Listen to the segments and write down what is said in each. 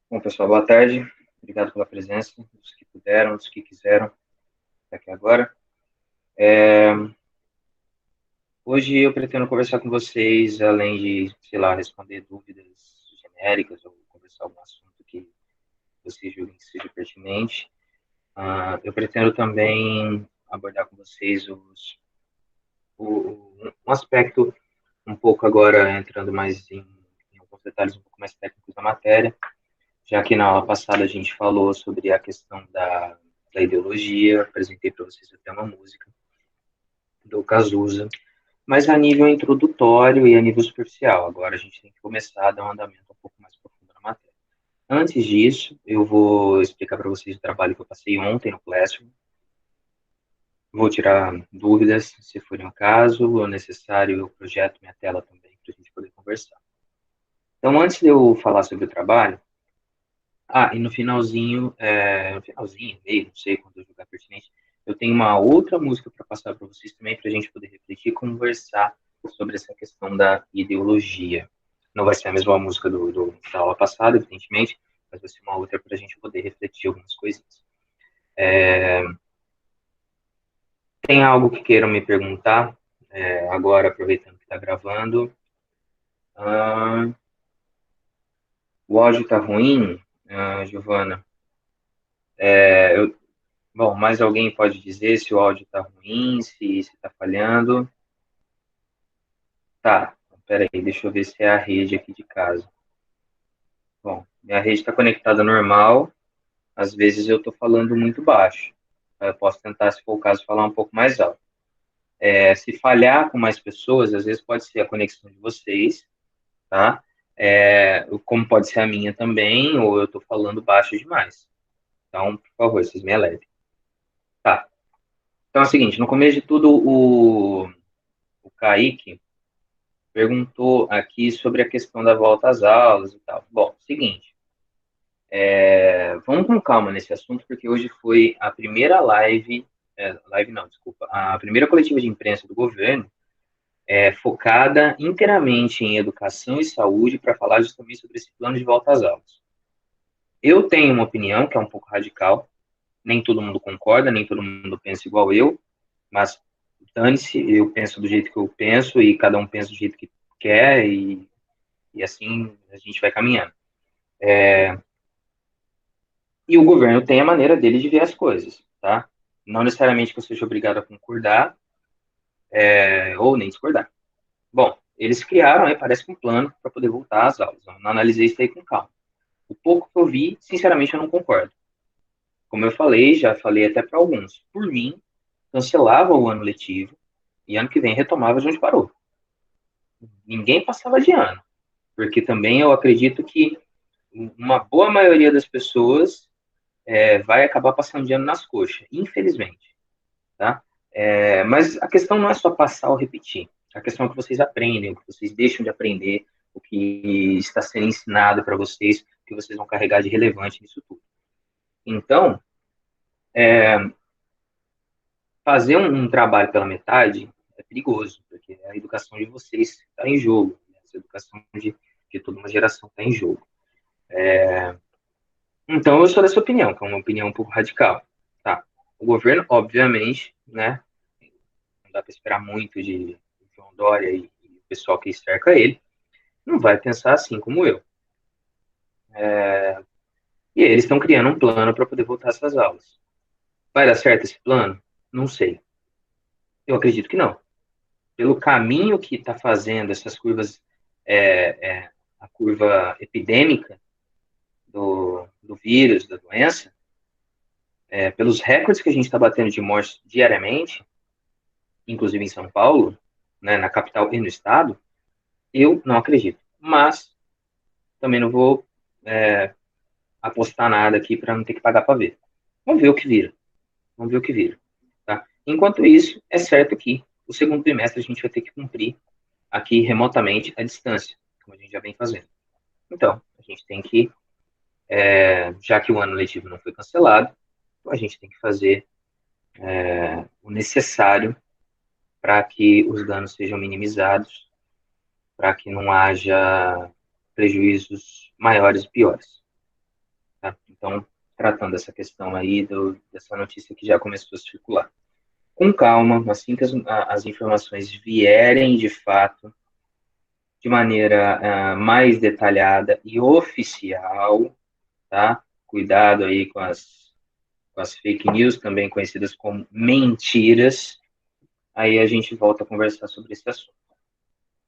Bom, pessoal, boa tarde. Obrigado pela presença, dos que puderam, dos que quiseram estar aqui agora. Hoje eu pretendo conversar com vocês, além de, sei lá, responder dúvidas genéricas ou conversar algum assunto que vocês julguem que seja pertinente. Eu pretendo também abordar com vocês um aspecto um pouco agora, entrando mais em alguns detalhes um pouco mais técnicos da matéria, já que na aula passada a gente falou sobre a questão da ideologia, apresentei para vocês até uma música do Cazuza, mas a nível introdutório e a nível superficial. Agora a gente tem que começar a dar um andamento um pouco mais profundo na matéria. Antes disso, eu vou explicar para vocês o trabalho que eu passei ontem no Classroom. Vou tirar dúvidas, se forem o caso, ou necessário, eu projeto minha tela também para a gente poder conversar. Então, antes de eu falar sobre o trabalho, e no finalzinho, meio, não sei quando eu julgar pertinente, eu tenho uma outra música para passar para vocês também, para a gente poder refletir e conversar sobre essa questão da ideologia. Não vai ser a mesma música da aula passada, evidentemente, mas vai ser uma outra para a gente poder refletir algumas coisinhas. Tem algo que queiram me perguntar, agora, aproveitando que está gravando? Ah, o áudio está ruim, Giovana? Bom, mais alguém pode dizer se o áudio está ruim, se está falhando? Tá, peraí, deixa eu ver se é a rede aqui de casa. Bom, minha rede está conectada normal, às vezes eu estou falando muito baixo. Eu posso tentar, se for o caso, falar um pouco mais alto. Se falhar com mais pessoas, às vezes pode ser a conexão de vocês, tá? Como pode ser a minha também, ou eu estou falando baixo demais. Então, por favor, vocês me elevem. Tá. Então é o seguinte, no começo de tudo, o Kaique perguntou aqui sobre a questão da volta às aulas e tal. Bom, seguinte, vamos com calma nesse assunto, porque hoje foi a primeira live não, desculpa, a primeira coletiva de imprensa do governo focada inteiramente em educação e saúde para falar justamente sobre esse plano de volta às aulas. Eu tenho uma opinião que é um pouco radical, nem todo mundo concorda, nem todo mundo pensa igual eu, mas dane-se, eu penso do jeito que eu penso e cada um pensa do jeito que quer e assim a gente vai caminhando. E o governo tem a maneira dele de ver as coisas, tá? Não necessariamente que eu seja obrigado a concordar ou nem discordar. Bom, eles criaram, aí, parece que um plano para poder voltar às aulas. Eu não analisei isso aí com calma. O pouco que eu vi, sinceramente, eu não concordo. Como eu falei, já falei até para alguns. Por mim, cancelava o ano letivo e ano que vem retomava de onde parou. Ninguém passava de ano, porque também eu acredito que uma boa maioria das pessoas vai acabar passando de ano nas coxas, infelizmente, tá? Mas a questão não é só passar ou repetir. A questão é que vocês aprendem, o que vocês deixam de aprender, o que está sendo ensinado para vocês, o que vocês vão carregar de relevante nisso tudo. Então, fazer um trabalho pela metade é perigoso, porque a educação de vocês está em jogo, né? A educação de toda uma geração está em jogo. Então, eu sou dessa opinião, que é uma opinião um pouco radical. Tá? O governo, obviamente, né, não dá para esperar muito de João Dória e o pessoal que cerca ele, não vai pensar assim como eu. E eles estão criando um plano para poder voltar essas aulas. Vai dar certo esse plano? Não sei. Eu acredito que não. Pelo caminho que está fazendo essas curvas, a curva epidêmica do vírus, da doença, pelos recordes que a gente está batendo de mortes diariamente, inclusive em São Paulo, né, na capital e no estado, eu não acredito. Mas também não vou apostar nada aqui para não ter que pagar para ver. Vamos ver o que vira. Vamos ver o que vira. Tá? Enquanto isso, é certo que o segundo trimestre a gente vai ter que cumprir aqui remotamente à distância, como a gente já vem fazendo. Então, a gente tem que, já que o ano letivo não foi cancelado, a gente tem que fazer o necessário para que os danos sejam minimizados, para que não haja prejuízos maiores e piores. Então, tratando essa questão aí dessa notícia que já começou a circular. Com calma, assim que as informações vierem de fato, de maneira mais detalhada e oficial, tá? Cuidado aí com as fake news, também conhecidas como mentiras. Aí a gente volta a conversar sobre esse assunto.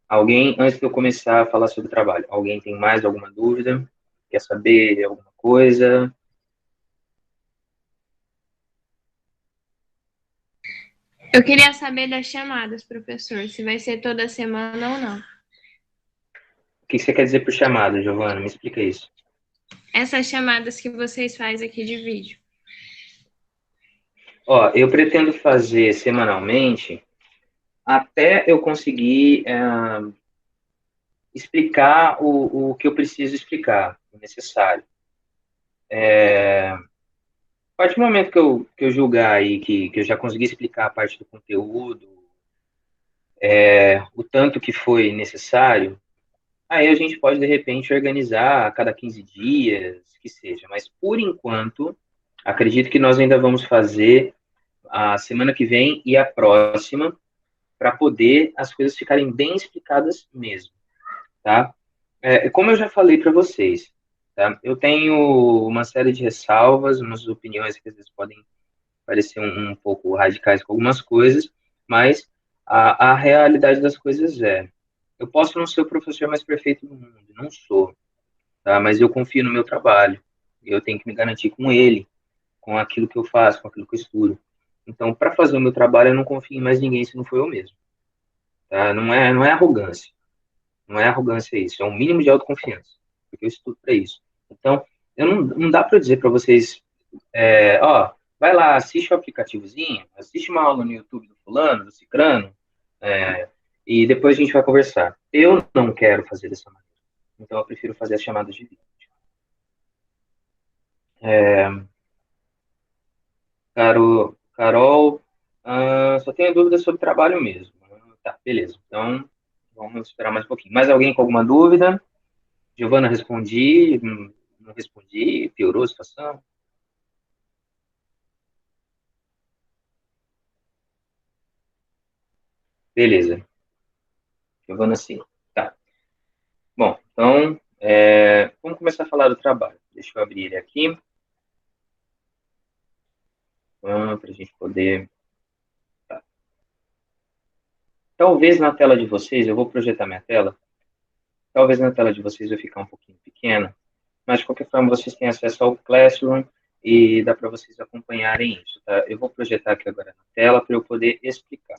Alguém, antes de eu começar a falar sobre o trabalho, alguém tem mais alguma dúvida? Quer saber alguma coisa? Eu queria saber das chamadas, professor, se vai ser toda semana ou não. O que você quer dizer por chamada, Giovana? Me explica isso. Essas chamadas que vocês fazem aqui de vídeo. Ó, eu pretendo fazer semanalmente até eu conseguir explicar o que eu preciso explicar, o necessário. A partir do momento que eu julgar aí que eu já consegui explicar a parte do conteúdo, o tanto que foi necessário, aí a gente pode, de repente, organizar a cada 15 dias, que seja. Mas, por enquanto, acredito que nós ainda vamos fazer a semana que vem e a próxima, para poder as coisas ficarem bem explicadas mesmo, tá? Como eu já falei para vocês, tá? Eu tenho uma série de ressalvas, umas opiniões que às vezes podem parecer um pouco radicais com algumas coisas, mas a realidade das coisas eu posso não ser o professor mais perfeito do mundo, não sou, tá? Mas eu confio no meu trabalho, eu tenho que me garantir com ele, com aquilo que eu faço, com aquilo que eu estudo. Então, para fazer o meu trabalho, eu não confio em mais ninguém se não for eu mesmo, tá? Não é arrogância, não é arrogância isso, é um mínimo de autoconfiança, porque eu estudo para isso. Então, não dá para dizer para vocês, ó, vai lá, assiste o aplicativozinho, assiste uma aula no YouTube do fulano, do cicrano, e depois a gente vai conversar. Eu não quero fazer dessa maneira, então eu prefiro fazer as chamadas de vídeo. Carol, só tenho dúvidas sobre trabalho mesmo. Tá, beleza. Então, vamos esperar mais um pouquinho. Mais alguém com alguma dúvida? Giovana, respondi, não respondi, piorou a situação? Beleza. Giovana, sim. Tá. Bom, então, vamos começar a falar do trabalho. Deixa eu abrir ele aqui, para a gente poder. Tá. Talvez na tela de vocês, eu vou projetar minha tela, talvez na tela de vocês vai ficar um pouquinho pequena, mas de qualquer forma vocês têm acesso ao Classroom e dá para vocês acompanharem isso, tá? Eu vou projetar aqui agora na tela para eu poder explicar.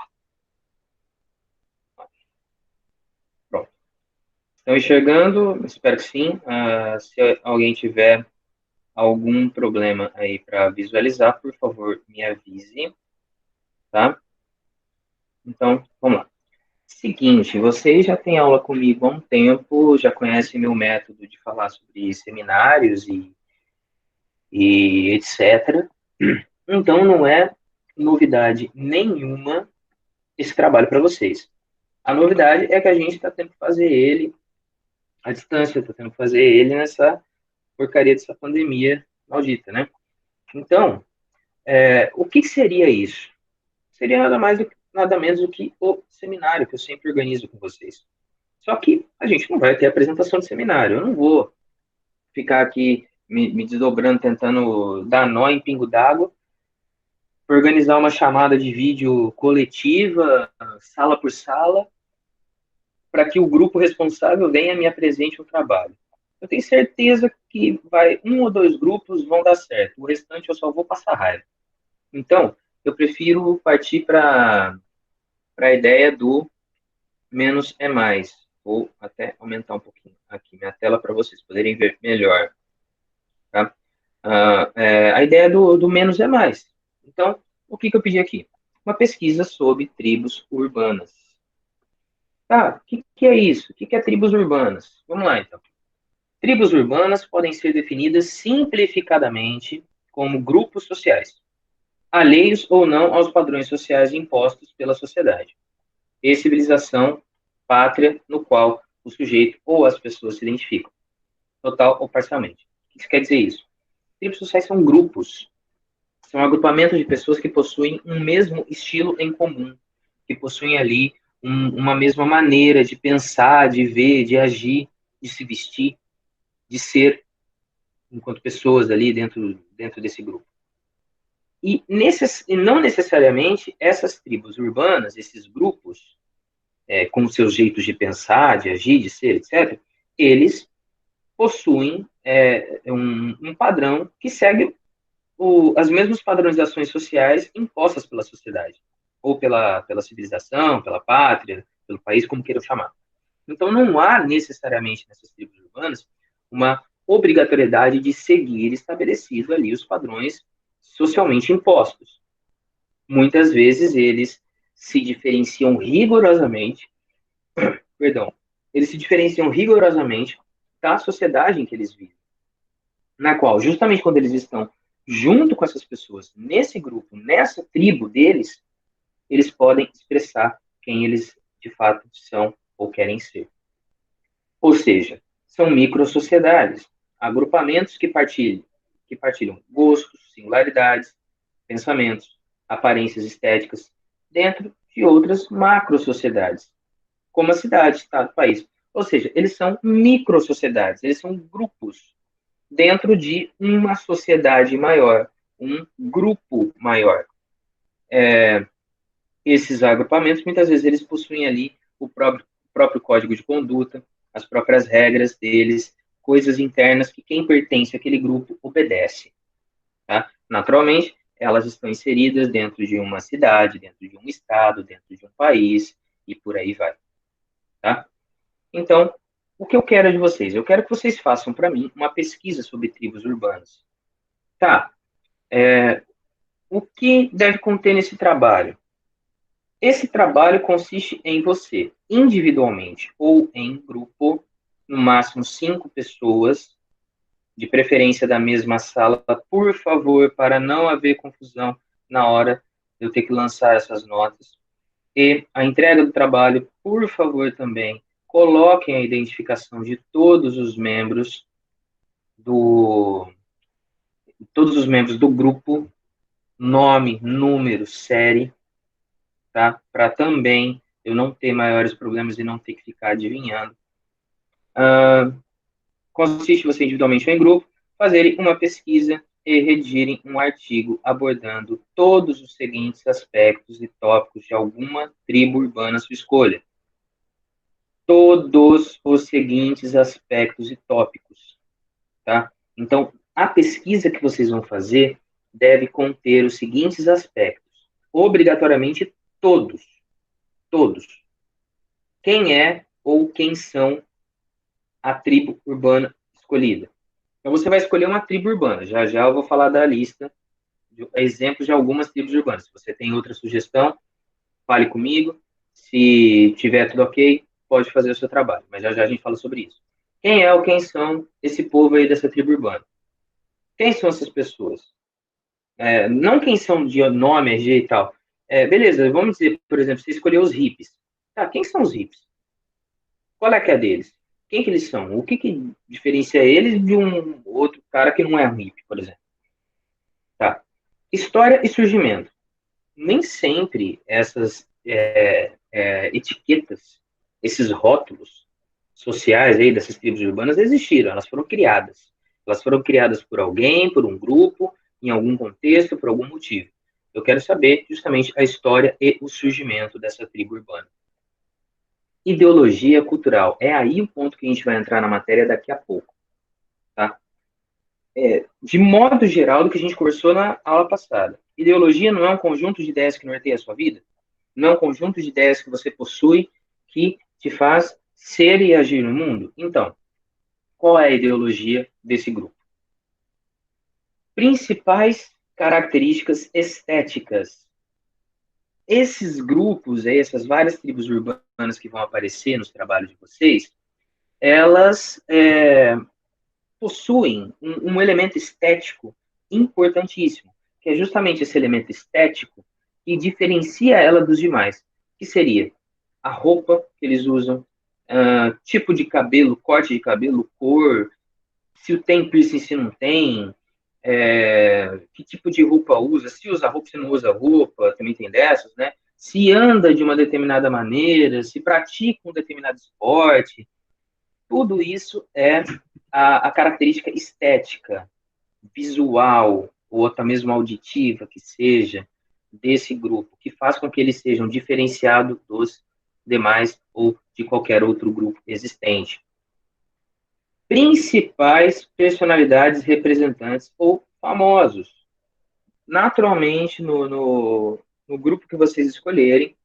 Pronto. Estão enxergando? Espero que sim. Se alguém tiver algum problema aí para visualizar, por favor, me avise, tá? Então, vamos lá. Seguinte, vocês já têm aula comigo há um tempo, já conhecem meu método de falar sobre seminários e etc. Então, não é novidade nenhuma esse trabalho para vocês. A novidade é que a gente está tendo que fazer ele à distância, está tendo que fazer ele nessa porcaria dessa pandemia maldita, né? Então, o que seria isso? Seria nada mais nada menos do que o seminário que eu sempre organizo com vocês. Só que a gente não vai ter apresentação de seminário. Eu não vou ficar aqui me desdobrando, tentando dar nó em pingo d'água, organizar uma chamada de vídeo coletiva, sala por sala, para que o grupo responsável venha e me apresente o trabalho. Eu tenho certeza que um ou dois grupos vão dar certo. O restante eu só vou passar raiva. Então, eu prefiro partir para a ideia do menos é mais. Vou até aumentar um pouquinho aqui minha tela para vocês poderem ver melhor. Tá? A ideia do menos é mais. Então, o que eu pedi aqui? Uma pesquisa sobre tribos urbanas. Tá, o que é isso? O que é tribos urbanas? Vamos lá, então. Tribos urbanas podem ser definidas simplificadamente como grupos sociais, alheios ou não aos padrões sociais impostos pela sociedade e civilização, pátria, no qual o sujeito ou as pessoas se identificam, total ou parcialmente. O que quer dizer isso? Tribos sociais são grupos, são agrupamentos de pessoas que possuem um mesmo estilo em comum, que possuem ali uma mesma maneira de pensar, de ver, de agir, de se vestir, de ser, enquanto pessoas ali dentro desse grupo. E não necessariamente essas tribos urbanas, esses grupos, com seus jeitos de pensar, de agir, de ser, etc., eles possuem um padrão que segue as mesmas padronizações sociais impostas pela sociedade, ou pela civilização, pela pátria, pelo país, como queiram chamar. Então, não há necessariamente nessas tribos urbanas uma obrigatoriedade de seguir estabelecido ali os padrões socialmente impostos. Muitas vezes eles se diferenciam rigorosamente, perdão, eles se diferenciam rigorosamente da sociedade em que eles vivem, na qual, justamente quando eles estão junto com essas pessoas, nesse grupo, nessa tribo deles, eles podem expressar quem eles de fato são ou querem ser. Ou seja, são microsociedades, agrupamentos que partilham gostos, singularidades, pensamentos, aparências estéticas, dentro de outras macrosociedades, como a cidade, estado, país. Ou seja, eles são microsociedades, eles são grupos dentro de uma sociedade maior, um grupo maior. Esses agrupamentos, muitas vezes, eles possuem ali o próprio código de conduta, as próprias regras deles, coisas internas que quem pertence àquele grupo obedece. Tá? Naturalmente, elas estão inseridas dentro de uma cidade, dentro de um estado, dentro de um país, e por aí vai. Tá? Então, o que eu quero de vocês? Eu quero que vocês façam para mim uma pesquisa sobre tribos urbanas. Tá, o que deve conter nesse trabalho? Esse trabalho consiste em você, individualmente ou em grupo, no máximo 5 pessoas, de preferência da mesma sala, por favor, para não haver confusão na hora de eu ter que lançar essas notas. E a entrega do trabalho, por favor, também, coloquem a identificação de do, todos os membros do grupo, nome, número, série, tá? Para também eu não ter maiores problemas e não ter que ficar adivinhando. Consiste você individualmente ou em grupo, fazerem uma pesquisa e redigirem um artigo abordando todos os seguintes aspectos e tópicos de alguma tribo urbana à sua escolha. Todos os seguintes aspectos e tópicos, tá? Então, a pesquisa que vocês vão fazer deve conter os seguintes aspectos. Obrigatoriamente todos. Todos. Quem é ou quem são a tribo urbana escolhida? Então, você vai escolher uma tribo urbana. Já já eu vou falar da lista de exemplos de algumas tribos urbanas. Se você tem outra sugestão, fale comigo. Se tiver tudo ok, pode fazer o seu trabalho. Mas já já a gente fala sobre isso. Quem é ou quem são esse povo aí dessa tribo urbana? Quem são essas pessoas? Não quem são de nome, RG e tal. Beleza, vamos dizer, por exemplo, você escolheu os hippies. Tá, quem são os hippies? Qual é que é deles? Quem que eles são? O que que diferencia eles de um outro cara que não é um hippie, por exemplo? Tá. História e surgimento. Nem sempre essas etiquetas, esses rótulos sociais aí dessas tribos urbanas existiram, elas foram criadas. Elas foram criadas por alguém, por um grupo, em algum contexto, por algum motivo. Eu quero saber justamente a história e o surgimento dessa tribo urbana. Ideologia cultural. É aí o ponto que a gente vai entrar na matéria daqui a pouco. Tá? De modo geral, do que a gente conversou na aula passada. Ideologia não é um conjunto de ideias que norteia a sua vida? Não é um conjunto de ideias que você possui que te faz ser e agir no mundo? Então, qual é a ideologia desse grupo? Principais características estéticas. Esses grupos, essas várias tribos urbanas que vão aparecer nos trabalhos de vocês, elas possuem um elemento estético importantíssimo, que é justamente esse elemento estético que diferencia ela dos demais, que seria a roupa que eles usam, tipo de cabelo, corte de cabelo, cor, se tem piercing, se não tem, que tipo de roupa usa, se usa roupa, se não usa roupa, também tem dessas, né? Se anda de uma determinada maneira, se pratica um determinado esporte, tudo isso é a característica estética, visual, ou até mesmo auditiva, que seja, desse grupo, que faz com que eles sejam diferenciados dos demais ou de qualquer outro grupo existente. Principais personalidades representantes ou famosos. Naturalmente, no grupo que vocês escolherem,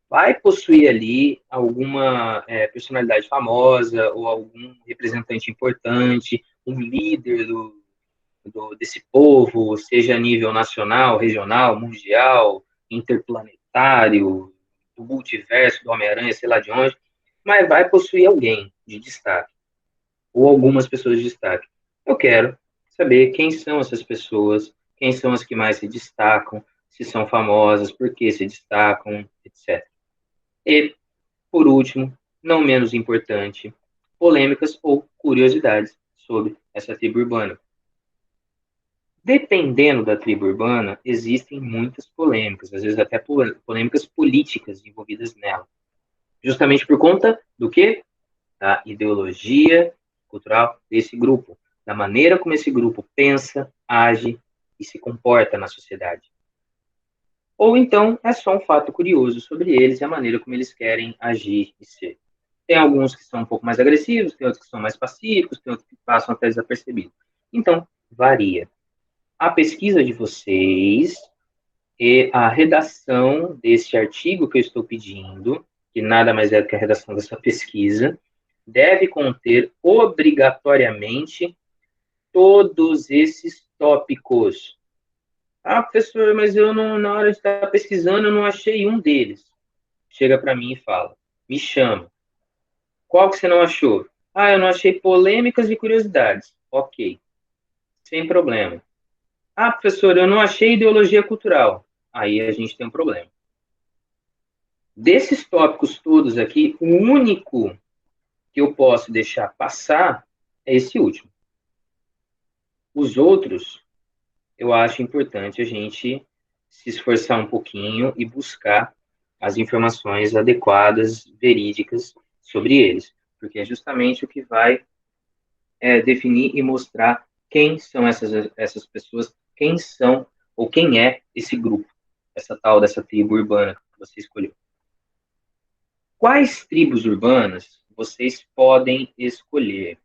vai possuir ali alguma personalidade famosa ou algum representante importante, um líder desse povo, seja a nível nacional, regional, mundial, interplanetário, do multiverso, do Homem-Aranha, sei lá de onde, mas vai possuir alguém de destaque, ou algumas pessoas de destaque. Eu quero saber quem são essas pessoas, quem são as que mais se destacam, se são famosas, por que se destacam, etc. E, por último, não menos importante, polêmicas ou curiosidades sobre essa tribo urbana. Dependendo da tribo urbana, existem muitas polêmicas, às vezes até polêmicas políticas envolvidas nela. Justamente por conta do quê? Da ideologia cultural desse grupo, da maneira como esse grupo pensa, age e se comporta na sociedade. Ou então é só um fato curioso sobre eles e a maneira como eles querem agir e ser. Tem alguns que são um pouco mais agressivos, tem outros que são mais pacíficos, tem outros que passam até desapercebidos. Então, varia. A pesquisa de vocês e a redação deste artigo que eu estou pedindo, que nada mais é do que a redação dessa pesquisa, deve conter obrigatoriamente todos esses tópicos. Ah, professor, mas eu não, na hora de estar pesquisando, eu não achei um deles. Chega para mim e fala, me chama. Qual que você não achou? Ah, eu não achei polêmicas e curiosidades. Ok, sem problema. Ah, professor, eu não achei ideologia cultural. Aí a gente tem um problema. Desses tópicos todos aqui, o único que eu posso deixar passar é esse último. Os outros, eu acho importante a gente se esforçar um pouquinho e buscar as informações adequadas, verídicas sobre eles, porque é justamente o que vai definir e mostrar quem são essas pessoas, quem são ou quem é esse grupo, essa tal dessa tribo urbana que você escolheu. Quais tribos urbanas vocês podem escolher?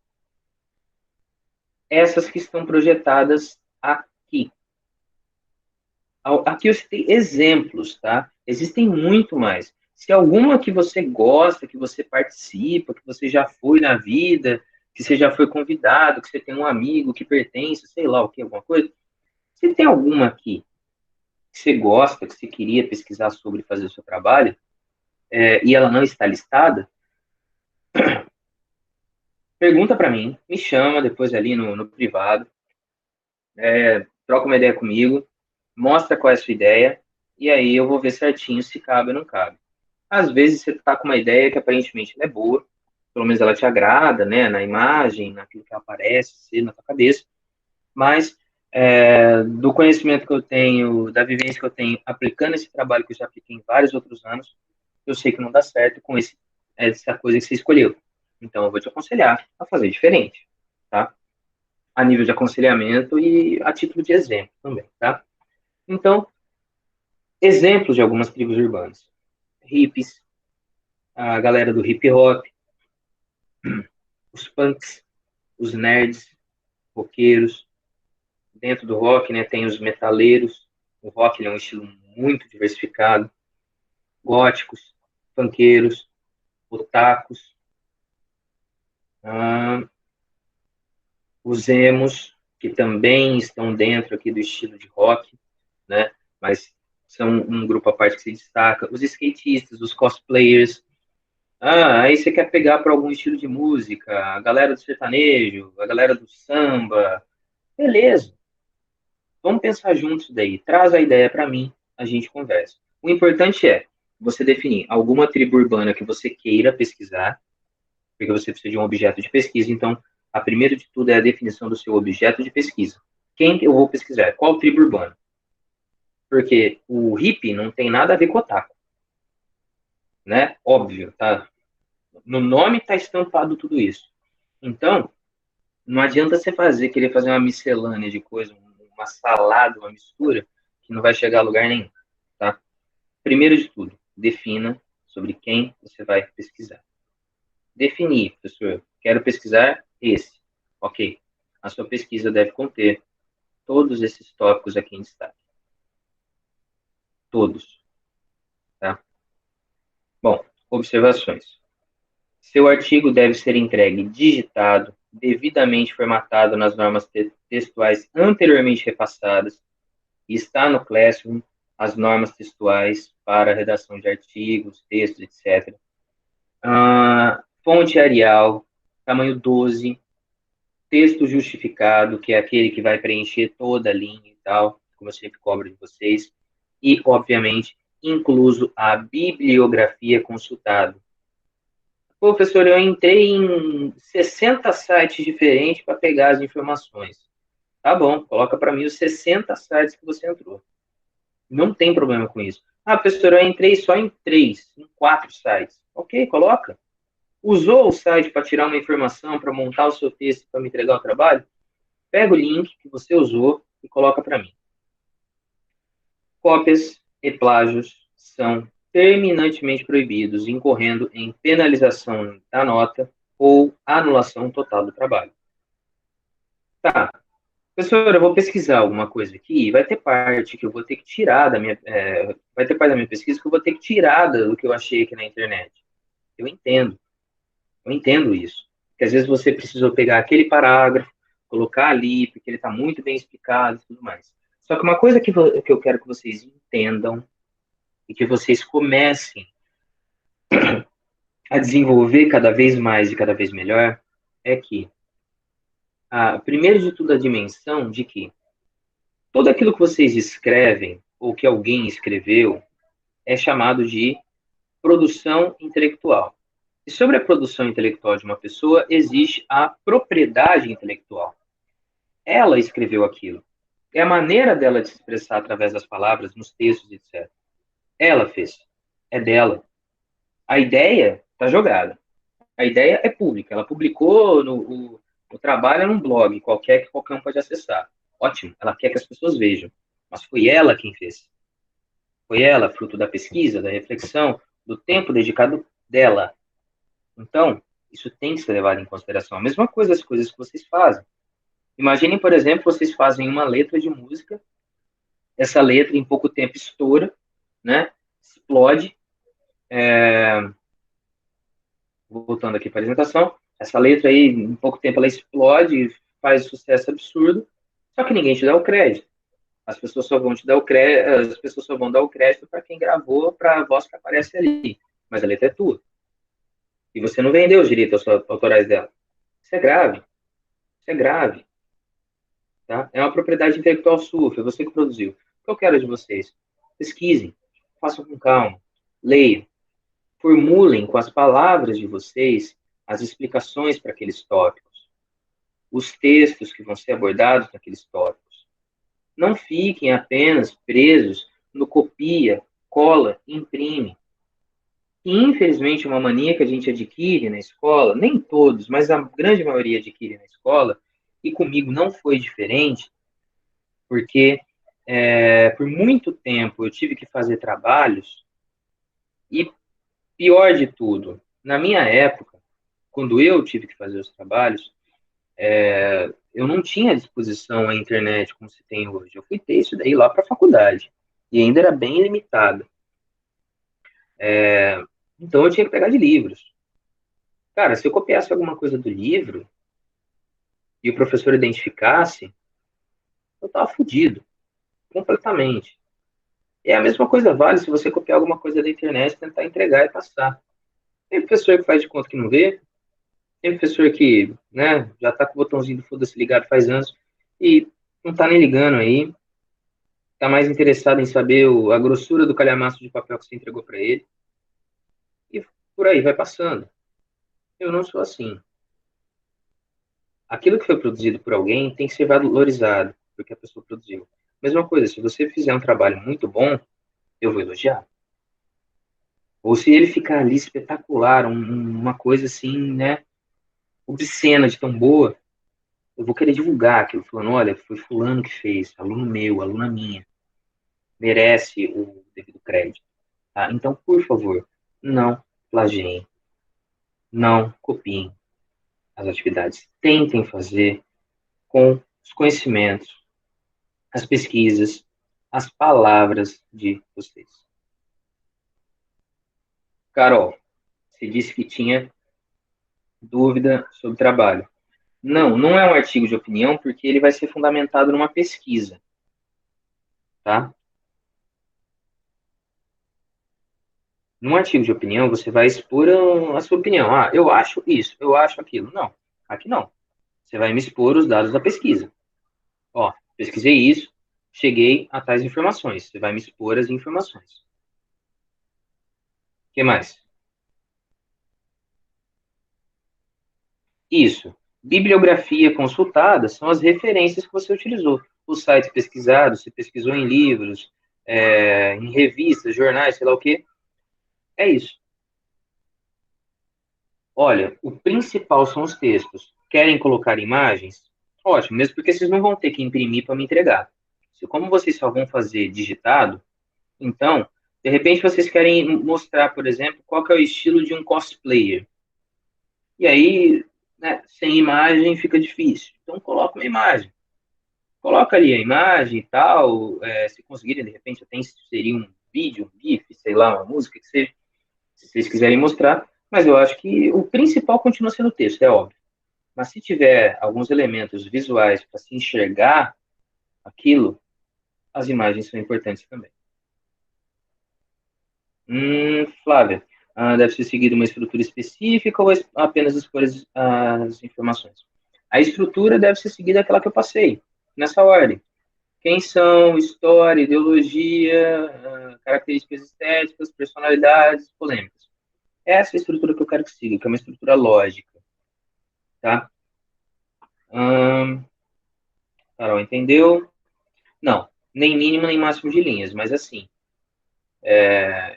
Essas que estão projetadas aqui. Aqui eu citei exemplos, tá? Existem muito mais. Se alguma que você gosta, que você participa, que você já foi na vida, que você já foi convidado, que você tem um amigo que pertence, sei lá o que, alguma coisa, se tem alguma aqui que você gosta, que você queria pesquisar sobre fazer o seu trabalho, e ela não está listada, pergunta para mim, me chama depois ali no privado, troca uma ideia comigo, mostra qual é a sua ideia, e aí eu vou ver certinho se cabe ou não cabe. Às vezes você está com uma ideia que aparentemente é boa, pelo menos ela te agrada, né, na imagem, naquilo que aparece na tua cabeça, mas do conhecimento que eu tenho, da vivência que eu tenho, aplicando esse trabalho que eu já apliquei em vários outros anos, eu sei que não dá certo com essa coisa que você escolheu. Então, eu vou te aconselhar a fazer diferente, tá? A nível de aconselhamento e a título de exemplo também, tá? Então, exemplos de algumas tribos urbanas. Hippies, a galera do hip hop, os punks, os nerds, roqueiros. Dentro do rock, né, tem os metaleiros. O rock é um estilo muito diversificado. Góticos, funkeiros, otakus, os emos, que também estão dentro aqui do estilo de rock, né, mas são um grupo à parte que se destaca. Os skatistas, os cosplayers. Aí você quer pegar para algum estilo de música, a galera do sertanejo, a galera do samba. Beleza, vamos pensar juntos daí. Traz a ideia para mim, a gente conversa. O importante é você definir alguma tribo urbana que você queira pesquisar, porque você precisa de um objeto de pesquisa. Então, a primeira de tudo é a definição do seu objeto de pesquisa. quem eu vou pesquisar? Qual tribo urbana? Porque o hippie não tem nada a ver com otaku, né? Óbvio, tá? No nome está estampado tudo isso. Então, não adianta você querer fazer uma miscelânea de coisa, uma salada, uma mistura, que não vai chegar a lugar nenhum, tá? Primeiro de tudo, defina sobre quem você vai pesquisar. Definir, professor, quero pesquisar esse. Ok. A sua pesquisa deve conter todos esses tópicos aqui em destaque. Todos, tá? Bom, observações. Seu artigo deve ser entregue digitado, devidamente formatado nas normas textuais anteriormente repassadas, e está no Classroom as normas textuais para redação de artigos, textos, etc. Fonte Arial, tamanho 12, texto justificado, que é aquele que vai preencher toda a linha e tal, como eu sempre cobro de vocês, e, obviamente, incluso a bibliografia consultada. Pô, professor, eu entrei em 60 sites diferentes para pegar as informações. Tá bom, coloca para mim os 60 sites que você entrou. Não tem problema com isso. Ah, professor, eu entrei só em 3, em 4 sites. Ok, coloca. Usou o site para tirar uma informação, para montar o seu texto, para me entregar o trabalho? Pega o link que você usou e coloca para mim. Cópias e plágios são terminantemente proibidos, incorrendo em penalização da nota ou anulação total do trabalho. Tá, professor, eu vou pesquisar alguma coisa aqui e vai ter parte que eu vou ter que tirar da minha, vai ter parte da minha pesquisa que eu vou ter que tirar do que eu achei aqui na internet. Eu entendo isso. Porque às vezes você precisou pegar aquele parágrafo, colocar ali, porque ele está muito bem explicado e tudo mais. Só que uma coisa que eu quero que vocês entendam e que vocês comecem a desenvolver cada vez mais e cada vez melhor é que, primeiro de tudo, a dimensão de que tudo aquilo que vocês escrevem ou que alguém escreveu é chamado de produção intelectual. E sobre a produção intelectual de uma pessoa, existe a propriedade intelectual. Ela escreveu aquilo. É a maneira dela de se expressar através das palavras, nos textos, etc. Ela fez. É dela. A ideia está jogada. A ideia é pública. Ela publicou o trabalho num blog qualquer que qualquer um pode acessar. Ótimo. Ela quer que as pessoas vejam. Mas foi ela quem fez. Foi ela, fruto da pesquisa, da reflexão, do tempo dedicado dela. Então, isso tem que ser levado em consideração. A mesma coisa as coisas que vocês fazem. Imaginem, por exemplo, vocês fazem uma letra de música, essa letra em pouco tempo estoura, né? Explode. Voltando aqui para a apresentação, essa letra aí, em pouco tempo, ela explode, faz sucesso absurdo, só que ninguém te dá o crédito. As pessoas só vão te dar o crédito, as pessoas só vão dar o crédito para quem gravou, para a voz que aparece ali. Mas a letra é tua. E você não vendeu os direitos autorais dela. Isso é grave. Isso é grave. Tá? É uma propriedade intelectual sua, foi você que produziu. O que eu quero de vocês? Pesquisem, façam com calma, leiam, formulem com as palavras de vocês as explicações para aqueles tópicos, os textos que vão ser abordados naqueles tópicos. Não fiquem apenas presos no copia, cola, imprime. E, infelizmente, uma mania que a gente adquire na escola, nem todos, mas a grande maioria adquire na escola, e comigo não foi diferente, porque por muito tempo eu tive que fazer trabalhos, e pior de tudo, na minha época, quando eu tive que fazer os trabalhos, eu não tinha à disposição a internet como se tem hoje. Eu fui ter isso daí lá para a faculdade, e ainda era bem limitado. Então eu tinha que pegar de livros. Cara, se eu copiasse alguma coisa do livro e o professor identificasse, eu tava fodido, completamente. E a mesma coisa vale se você copiar alguma coisa da internet, tentar entregar e passar. Tem professor que faz de conta que não vê, tem professor que, né, já tá com o botãozinho do foda-se ligado faz anos e não tá nem ligando aí, tá mais interessado em saber a grossura do calhamaço de papel que você entregou para ele e por aí vai passando. Eu não sou assim. Aquilo que foi produzido por alguém tem que ser valorizado, porque a pessoa produziu. Mesma coisa, se você fizer um trabalho muito bom, eu vou elogiar. Ou se ele ficar ali espetacular, uma coisa assim, né, obscena de tão boa, eu vou querer divulgar aquilo, falando, olha, foi fulano que fez, aluno meu, aluna minha, merece o devido crédito. Tá? Então, por favor, não plagiem, não copiem as atividades. Tentem fazer com os conhecimentos, as pesquisas, as palavras de vocês. Carol, você disse que tinha dúvida sobre trabalho. Não, não é um artigo de opinião, porque ele vai ser fundamentado numa pesquisa, tá? Num artigo de opinião, você vai expor a sua opinião. Ah, eu acho isso, eu acho aquilo. Não, aqui não. Você vai me expor os dados da pesquisa. Ó, pesquisei isso, cheguei a tais informações. Você vai me expor as informações. O que mais? Isso. Bibliografia consultada são as referências que você utilizou. Os sites pesquisados, se pesquisou em livros, em revistas, jornais, sei lá o quê. É isso. Olha, o principal são os textos. Querem colocar imagens? Ótimo, mesmo porque vocês não vão ter que imprimir para me entregar. Se como vocês só vão fazer digitado, então, de repente vocês querem mostrar, por exemplo, qual que é o estilo de um cosplayer. E aí, né, sem imagem fica difícil. Então, coloca uma imagem. Coloca ali a imagem e tal, se conseguirem, de repente, até inserir um vídeo, um GIF, sei lá, uma música que seja, se vocês quiserem mostrar. Mas eu acho que o principal continua sendo o texto, é óbvio. Mas se tiver alguns elementos visuais para se enxergar aquilo, as imagens são importantes também. Flávia, deve ser seguida uma estrutura específica ou apenas expor as informações? A estrutura deve ser seguida aquela que eu passei, nessa ordem. Quem são, história, ideologia, características estéticas, personalidades, polêmicas. Essa é a estrutura que eu quero que siga, que é uma estrutura lógica, tá? Carol, entendeu? Não, nem mínimo nem máximo de linhas, mas assim,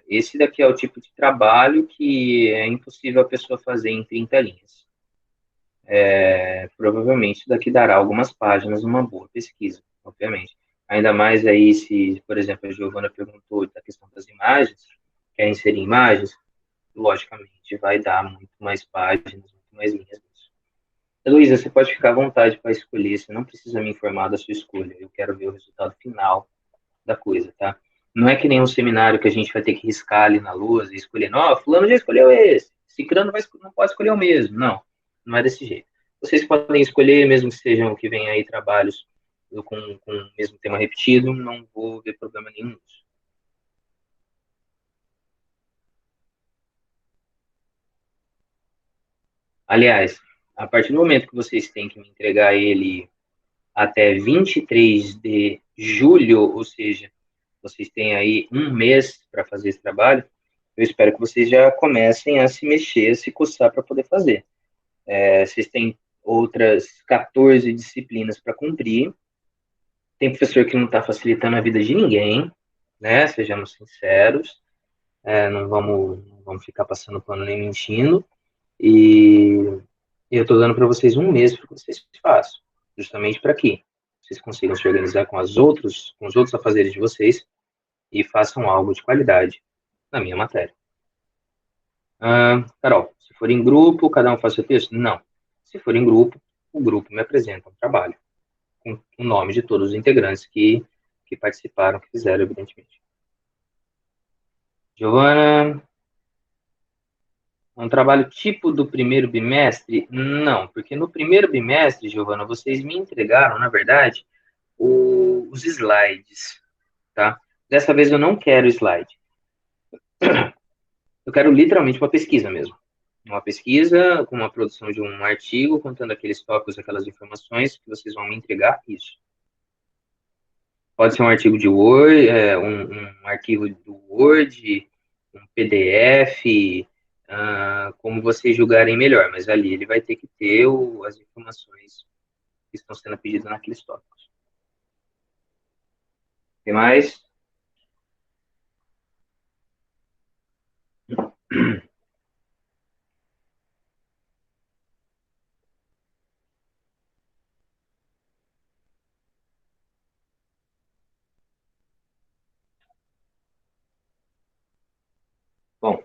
esse daqui é o tipo de trabalho que é impossível a pessoa fazer em 30 linhas. Provavelmente isso daqui dará algumas páginas numa boa pesquisa, obviamente. Ainda mais aí se, por exemplo, a Giovana perguntou da questão das imagens, quer inserir imagens, logicamente vai dar muito mais páginas, muito mais linhas. Heloísa, você pode ficar à vontade para escolher, você não precisa me informar da sua escolha, eu quero ver o resultado final da coisa, tá? Não é que nem um seminário que a gente vai ter que riscar ali na lousa e escolher, não, fulano já escolheu esse, ciclano não pode escolher o mesmo. Não, não é desse jeito. Vocês podem escolher, mesmo que sejam que venham aí trabalhos com o mesmo tema repetido, não vou ver problema nenhum nisso. Aliás, a partir do momento que vocês têm que me entregar ele até 23 de julho, ou seja, vocês têm aí um mês para fazer esse trabalho, eu espero que vocês já comecem a se mexer, a se coçar para poder fazer. Vocês têm outras 14 disciplinas para cumprir. Tem professor que não está facilitando a vida de ninguém, né? Sejamos sinceros. Não vamos ficar passando pano nem mentindo. E eu estou dando para vocês um mês para que vocês façam. Justamente para quê? Vocês consigam se organizar com os outros afazeres de vocês e façam algo de qualidade na minha matéria. Carol, se for em grupo, cada um faz seu texto? Não. Se for em grupo, o grupo me apresenta um trabalho com o nome de todos os integrantes que participaram, que fizeram, evidentemente. Giovana, um trabalho tipo do primeiro bimestre? Não, porque no primeiro bimestre, Giovana, vocês me entregaram, na verdade, os slides, tá? Dessa vez eu não quero slide. Eu quero literalmente uma pesquisa mesmo. Uma pesquisa com uma produção de um artigo, contando aqueles tópicos, aquelas informações que vocês vão me entregar, isso. Pode ser um artigo de Word, um arquivo do Word, um PDF, como vocês julgarem melhor, mas ali ele vai ter que ter as informações que estão sendo pedidas naqueles tópicos. Tem mais? Bom,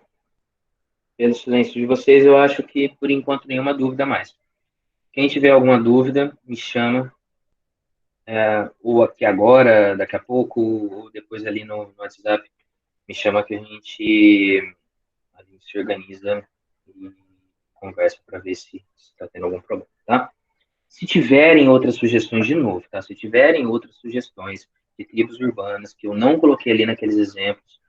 pelo silêncio de vocês, eu acho que, por enquanto, nenhuma dúvida mais. Quem tiver alguma dúvida, me chama, ou aqui agora, daqui a pouco, ou depois ali no WhatsApp, me chama que a gente se organiza e conversa para ver se está tendo algum problema, tá? Se tiverem outras sugestões de novo, tá? Se tiverem outras sugestões de tribos urbanas que eu não coloquei ali naqueles exemplos,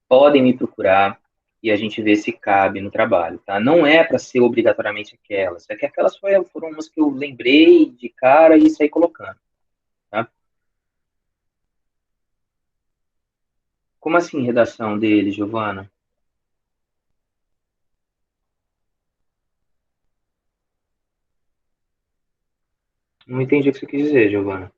podem me procurar e a gente vê se cabe no trabalho, tá? Não é para ser obrigatoriamente aquelas, é que aquelas foram umas que eu lembrei de cara e saí colocando, tá? Como assim, redação dele, Giovana? Não entendi o que você quis dizer, Giovana.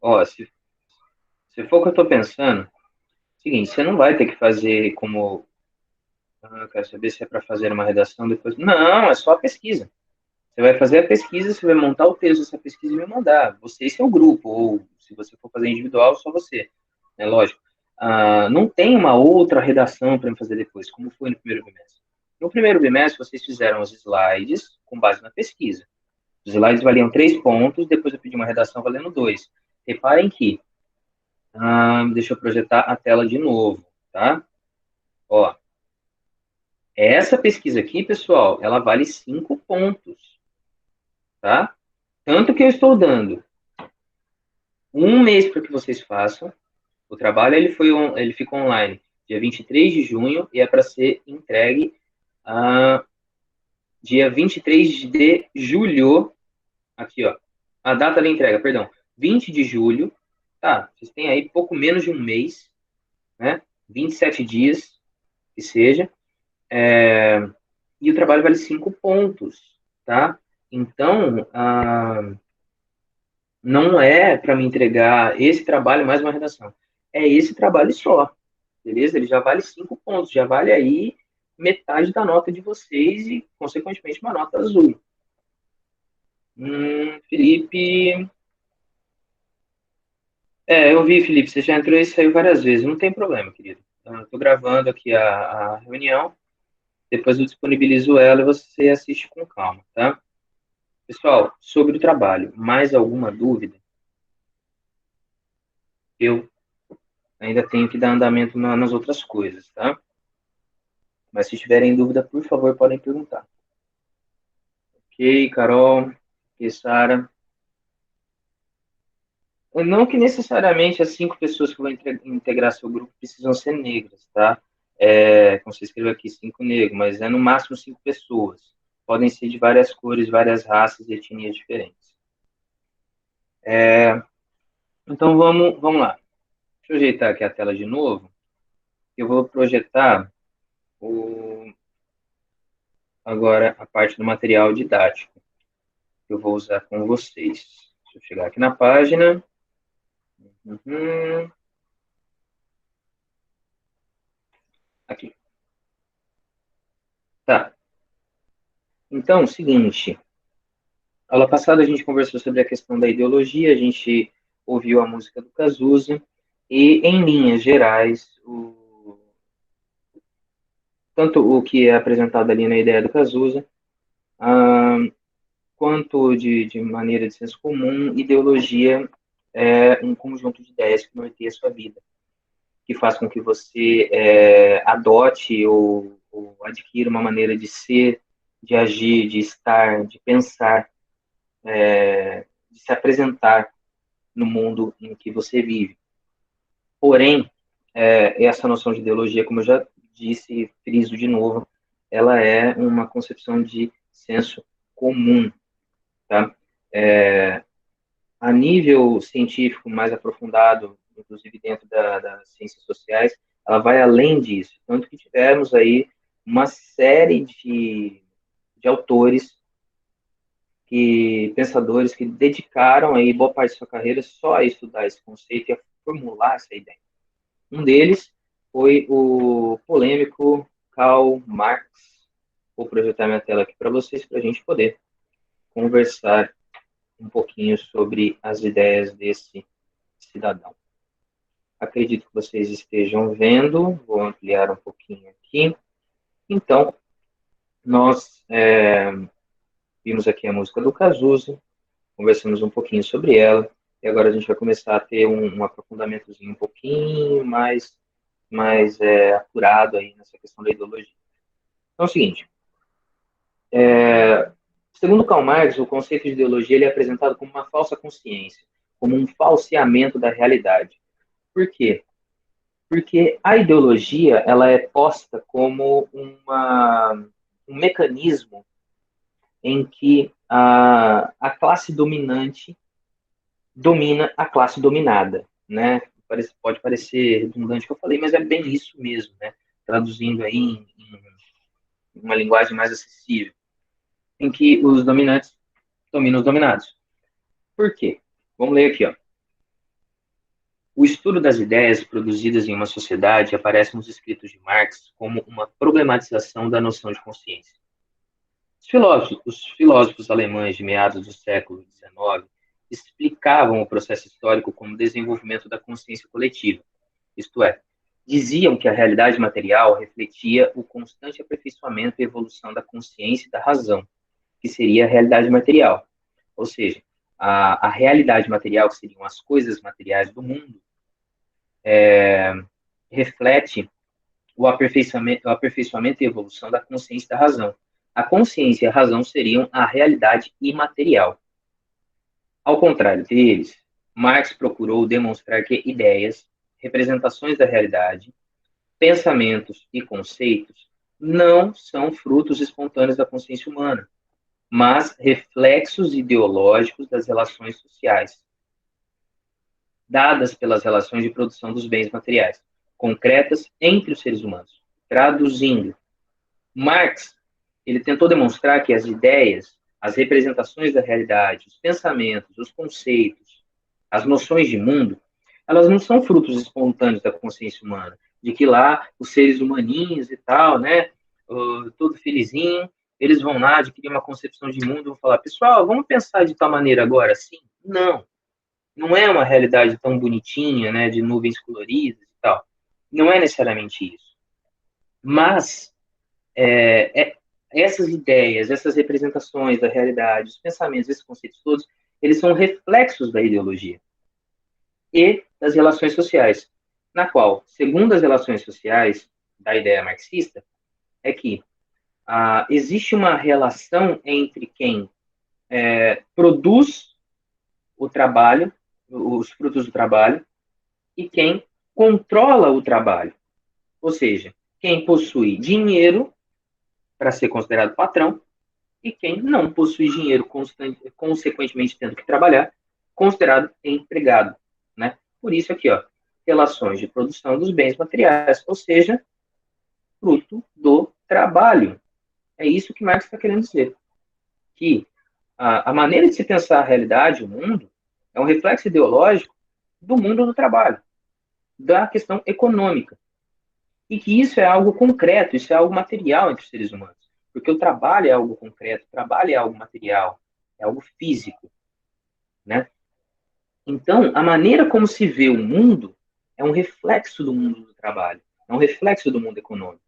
Ó, se for o que eu tô pensando, seguinte, você não vai ter que fazer como, eu quero saber se é para fazer uma redação depois. Não, é só a pesquisa. Você vai fazer a pesquisa, você vai montar o texto dessa pesquisa e me mandar. Você e seu grupo, ou se você for fazer individual, só você. É lógico. Não tem uma outra redação para me fazer depois, como foi no primeiro bimestre. No primeiro bimestre, vocês fizeram os slides com base na pesquisa. Os slides valiam 3 pontos, depois eu pedi uma redação valendo 2. Reparem que, deixa eu projetar a tela de novo, tá? Ó, essa pesquisa aqui, pessoal, ela vale 5 pontos, tá? Tanto que eu estou dando 1 mês para que vocês façam. O trabalho ele fica online dia 23 de junho e é para ser entregue dia 23 de julho. Aqui, ó. A data da entrega, perdão. 20 de julho. Tá, vocês têm aí pouco menos de 1 mês, né? 27 dias, que seja. E o trabalho vale 5 pontos, tá? Então, não é para me entregar esse trabalho mais uma redação. É esse trabalho só, beleza? Ele já vale 5 pontos, já vale aí metade da nota de vocês e, consequentemente, uma nota azul. Felipe. Eu vi, Felipe, você já entrou e saiu várias vezes, não tem problema, querido. Estou gravando aqui a reunião, depois eu disponibilizo ela e você assiste com calma, tá? Pessoal, sobre o trabalho, mais alguma dúvida? Eu ainda tenho que dar andamento nas outras coisas, tá? Mas se tiverem dúvida, por favor, podem perguntar. Ok, Carol, ok, Sara. Não que necessariamente as 5 pessoas que vão integrar seu grupo precisam ser negras, tá? Como você escreveu aqui, 5 negros, mas é no máximo 5 pessoas. Podem ser de várias cores, várias raças e etnias diferentes. Então vamos lá. Deixa eu ajeitar aqui a tela de novo. Eu vou projetar agora a parte do material didático que eu vou usar com vocês. Deixa eu chegar aqui na página. Uhum. Aqui. Tá. Então, é o seguinte. Aula passada a gente conversou sobre a questão da ideologia, a gente ouviu a música do Cazuza e, em linhas gerais, tanto o que é apresentado ali na ideia do Cazuza, ah, quanto de maneira de senso comum, ideologia é um conjunto de ideias que norteia a sua vida, que faz com que você adote ou adquira uma maneira de ser, de agir, de estar, de pensar, de se apresentar no mundo em que você vive. Porém, essa noção de ideologia, como eu já disse e friso de novo, ela é uma concepção de senso comum, tá? a nível científico mais aprofundado, inclusive dentro das ciências sociais, ela vai além disso. Tanto que tivemos aí uma série de autores, pensadores que dedicaram aí boa parte da sua carreira só a estudar esse conceito e a formular essa ideia. Um deles foi o polêmico Karl Marx. Vou projetar minha tela aqui para vocês, para a gente poder conversar um pouquinho sobre as ideias desse cidadão. Acredito que vocês estejam vendo, vou ampliar um pouquinho aqui. Então, nós vimos aqui a música do Cazuza, conversamos um pouquinho sobre ela, e agora a gente vai começar a ter um aprofundamentozinho um pouquinho mais apurado aí nessa questão da ideologia. Então é o seguinte, segundo Karl Marx, o conceito de ideologia ele é apresentado como uma falsa consciência, como um falseamento da realidade. Por quê? Porque a ideologia ela é posta como um mecanismo em que a classe dominante domina a classe dominada, né? Pode parecer redundante o que eu falei, mas é bem isso mesmo, né? Traduzindo aí em uma linguagem mais acessível, em que os dominantes dominam os dominados. Por quê? Vamos ler aqui, ó. O estudo das ideias produzidas em uma sociedade aparece nos escritos de Marx como uma problematização da noção de consciência. Os filósofos alemães de meados do século XIX explicavam o processo histórico como desenvolvimento da consciência coletiva, isto é, diziam que a realidade material refletia o constante aperfeiçoamento e evolução da consciência e da razão, que seria a realidade material. Ou seja, a realidade material, que seriam as coisas materiais do mundo, reflete o aperfeiçoamento e evolução da consciência e da razão. A consciência e a razão seriam a realidade imaterial. Ao contrário deles, Marx procurou demonstrar que ideias, representações da realidade, pensamentos e conceitos não são frutos espontâneos da consciência humana, mas reflexos ideológicos das relações sociais, dadas pelas relações de produção dos bens materiais, concretas entre os seres humanos. Traduzindo, Marx, ele tentou demonstrar que as ideias, as representações da realidade, os pensamentos, os conceitos, as noções de mundo, elas não são frutos espontâneos da consciência humana, de que lá os seres humaninhos e tal, né, todo felizinho, eles vão lá adquirir uma concepção de mundo e vão falar, pessoal, vamos pensar de tal maneira agora assim? Não. Não é uma realidade tão bonitinha, né, de nuvens coloridas e tal. Não é necessariamente isso. Mas essas ideias, essas representações da realidade, os pensamentos, esses conceitos todos, eles são reflexos da ideologia e das relações sociais, na qual, segundo as relações sociais da ideia marxista, é que existe uma relação entre quem produz o trabalho, os frutos do trabalho, e quem controla o trabalho. Ou seja, quem possui dinheiro para ser considerado patrão e quem não possui dinheiro, consequentemente tendo que trabalhar, considerado empregado, né? Por isso aqui, ó, relações de produção dos bens materiais, ou seja, fruto do trabalho. É isso que Marx está querendo dizer. Que a maneira de se pensar a realidade, o mundo, é um reflexo ideológico do mundo do trabalho, da questão econômica. E que isso é algo concreto, isso é algo material entre os seres humanos. Porque o trabalho é algo concreto, o trabalho é algo material, é algo físico, né? Então, a maneira como se vê o mundo é um reflexo do mundo do trabalho, é um reflexo do mundo econômico.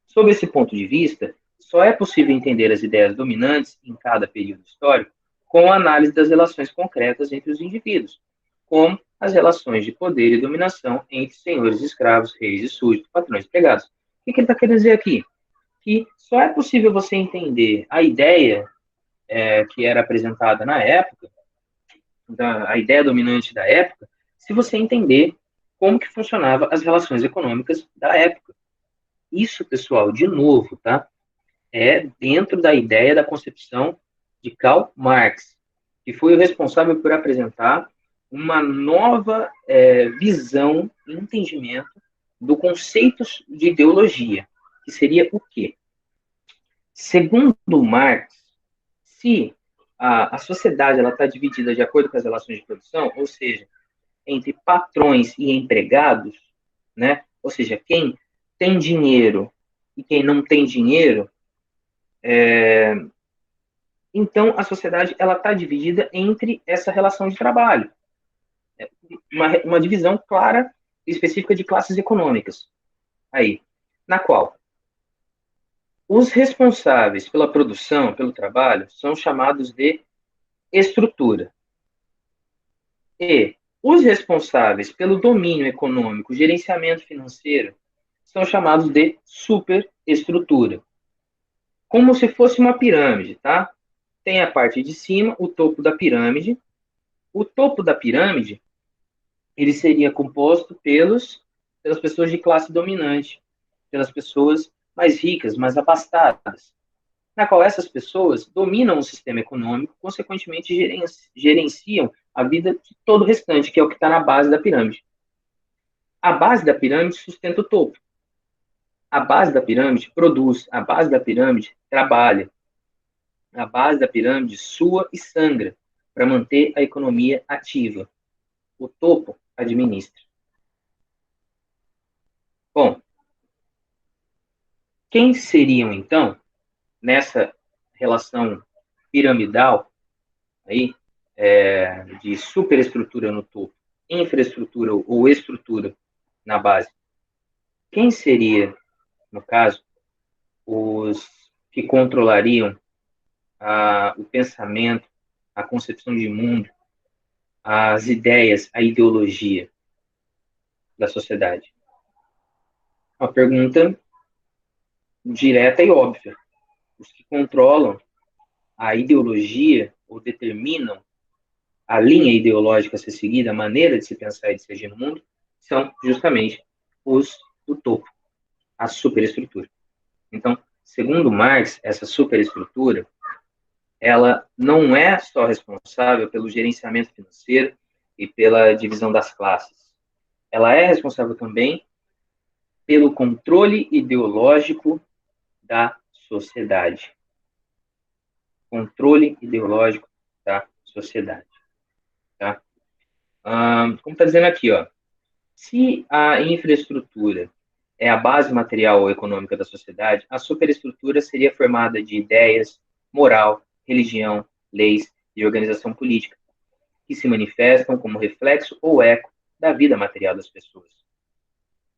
Sob esse ponto de vista, só é possível entender as ideias dominantes em cada período histórico com a análise das relações concretas entre os indivíduos, como as relações de poder e dominação entre senhores e escravos, reis e súditos, patrões e empregados. O que ele está querendo dizer aqui? Que só é possível você entender a ideia que era apresentada na época, a ideia dominante da época, se você entender como que funcionavam as relações econômicas da época. Isso, pessoal, de novo, tá? É dentro da ideia da concepção de Karl Marx. que foi o responsável por apresentar uma nova visão e entendimento do conceito de ideologia, que seria o quê? Segundo Marx, se a sociedade está dividida de acordo com as relações de produção, ou seja, entre patrões e empregados, né? Ou seja, quem tem dinheiro e quem não tem dinheiro, então a sociedade ela está dividida entre essa relação de trabalho, uma divisão clara e específica de classes econômicas, aí, na qual os responsáveis pela produção, pelo trabalho, são chamados de estrutura. E os responsáveis pelo domínio econômico, gerenciamento financeiro, são chamados de superestrutura. Como se fosse uma pirâmide, tá? Tem a parte de cima, o topo da pirâmide. O topo da pirâmide, ele seria composto pelas pessoas de classe dominante, pelas pessoas mais ricas, mais abastadas, na qual essas pessoas dominam o sistema econômico, consequentemente gerenciam a vida de todo o restante, que é o que está na base da pirâmide. A base da pirâmide sustenta o topo. A base da pirâmide produz, a base da pirâmide trabalha, a base da pirâmide sua e sangra para manter a economia ativa. O topo administra. Bom, quem seriam, então, nessa relação piramidal aí, de superestrutura no topo, infraestrutura ou estrutura na base? Quem seria, no caso, os que controlariam o pensamento, a concepção de mundo, as ideias, a ideologia da sociedade? Uma pergunta direta e óbvia. Os que controlam a ideologia ou determinam a linha ideológica a ser seguida, a maneira de se pensar e de se agir no mundo, são justamente os do topo, a superestrutura. Então, segundo Marx, essa superestrutura, ela não é só responsável pelo gerenciamento financeiro e pela divisão das classes. Ela é responsável também pelo controle ideológico da sociedade. Controle ideológico da sociedade. Tá? Como está dizendo aqui, ó, se a infraestrutura é a base material ou econômica da sociedade, a superestrutura seria formada de ideias, moral, religião, leis e organização política, que se manifestam como reflexo ou eco da vida material das pessoas.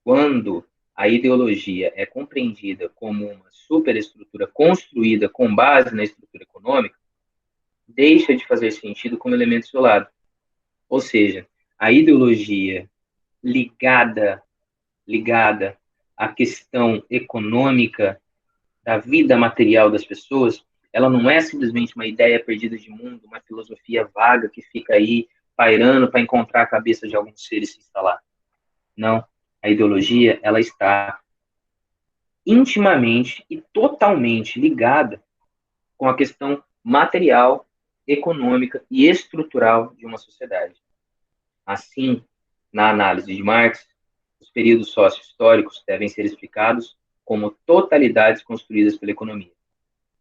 Quando a ideologia é compreendida como uma superestrutura construída com base na estrutura econômica, deixa de fazer sentido como elemento isolado. Ou seja, a ideologia ligada à questão econômica da vida material das pessoas, ela não é simplesmente uma ideia perdida de mundo, uma filosofia vaga que fica aí pairando para encontrar a cabeça de alguns seres e se instalar. Não. A ideologia, ela está intimamente e totalmente ligada com a questão material, econômica e estrutural de uma sociedade. Assim, na análise de Marx, os períodos sócio-históricos devem ser explicados como totalidades construídas pela economia,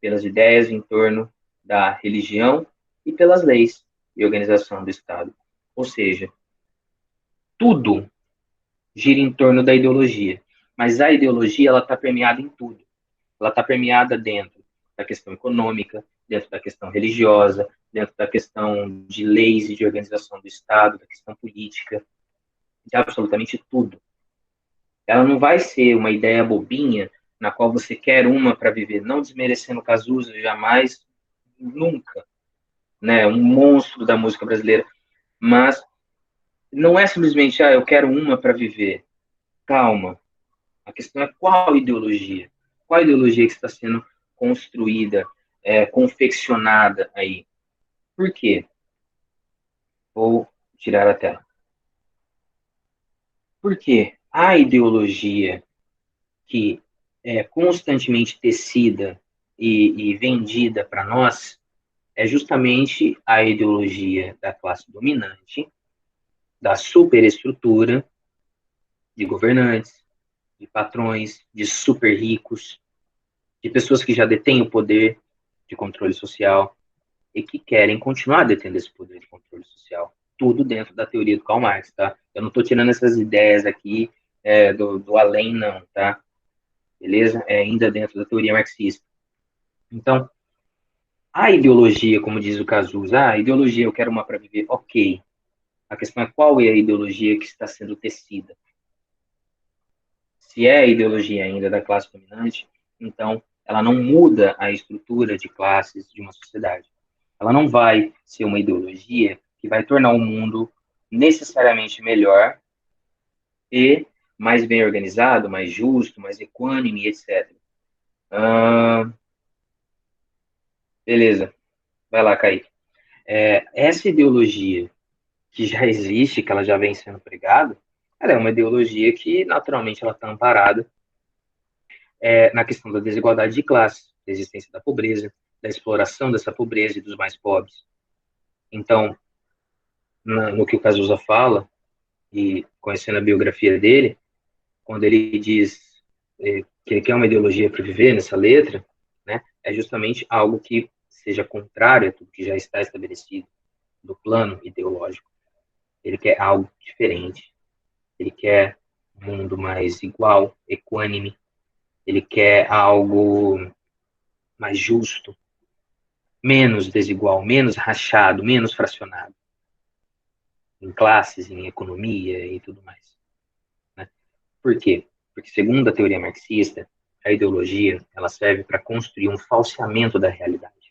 pelas ideias em torno da religião e pelas leis e organização do Estado. Ou seja, tudo gira em torno da ideologia, mas a ideologia ela está permeada em tudo. Ela está permeada dentro da questão econômica, dentro da questão religiosa, dentro da questão de leis e de organização do Estado, da questão política, de absolutamente tudo. Ela não vai ser uma ideia bobinha na qual você quer uma para viver, não desmerecendo Cazuza, jamais, nunca, né? Um monstro da música brasileira, mas não é simplesmente, eu quero uma para viver. Calma. A questão é qual ideologia? Qual ideologia que está sendo construída, confeccionada aí? Por quê? Vou tirar a tela. Porque a ideologia que é constantemente tecida e vendida para nós, é justamente a ideologia da classe dominante, da superestrutura de governantes, de patrões, de super ricos, de pessoas que já detêm o poder de controle social e que querem continuar detendo esse poder de controle social. Tudo dentro da teoria do Karl Marx, tá? Eu não estou tirando essas ideias aqui do além, não, tá? Beleza? É ainda dentro da teoria marxista. Então, a ideologia, como diz o Cazuza, a ideologia eu quero uma para viver, ok. A questão é qual é a ideologia que está sendo tecida. Se é a ideologia ainda da classe dominante, então ela não muda a estrutura de classes de uma sociedade. Ela não vai ser uma ideologia que vai tornar o mundo necessariamente melhor e mais bem organizado, mais justo, mais equânime, etc. Beleza, vai lá, Kaique. Essa ideologia que já existe, que ela já vem sendo pregada, ela é uma ideologia que, naturalmente, ela está amparada na questão da desigualdade de classe, da existência da pobreza, da exploração dessa pobreza e dos mais pobres. Então, no que o Cazuza fala, e conhecendo a biografia dele, quando ele diz que ele quer uma ideologia para viver nessa letra, né, é justamente algo que seja contrário a tudo que já está estabelecido do plano ideológico. Ele quer algo diferente. Ele quer um mundo mais igual, equânime. Ele quer algo mais justo, menos desigual, menos rachado, menos fracionado em classes, em economia e tudo mais. Né? Por quê? Porque, segundo a teoria marxista, a ideologia ela serve para construir um falseamento da realidade,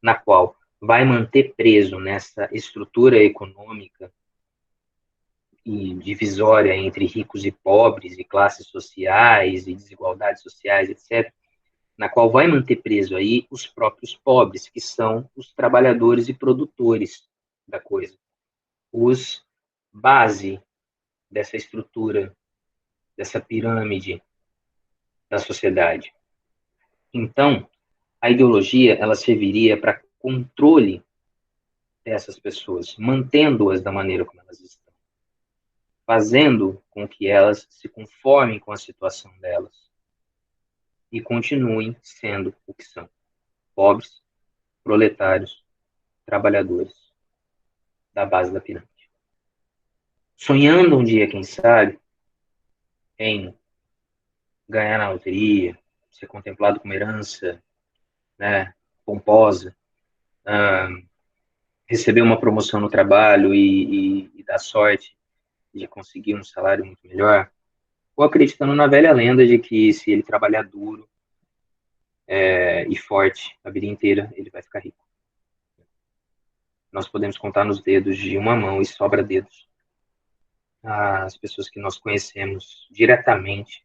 na qual vai manter preso nessa estrutura econômica e divisória entre ricos e pobres, e classes sociais, e desigualdades sociais, etc., na qual vai manter preso aí os próprios pobres, que são os trabalhadores e produtores da coisa, os base dessa estrutura, dessa pirâmide da sociedade. Então, a ideologia ela serviria para controle dessas pessoas, mantendo-as da maneira como elas estão, fazendo com que elas se conformem com a situação delas e continuem sendo o que são: pobres, proletários, trabalhadores da base da pirâmide. Sonhando um dia, quem sabe, em ganhar na loteria, ser contemplado como herança, né, pomposa, receber uma promoção no trabalho e dar sorte de conseguir um salário muito melhor, ou acreditando na velha lenda de que se ele trabalhar duro e forte a vida inteira, ele vai ficar rico. Nós podemos contar nos dedos de uma mão e sobra dedos as pessoas que nós conhecemos diretamente,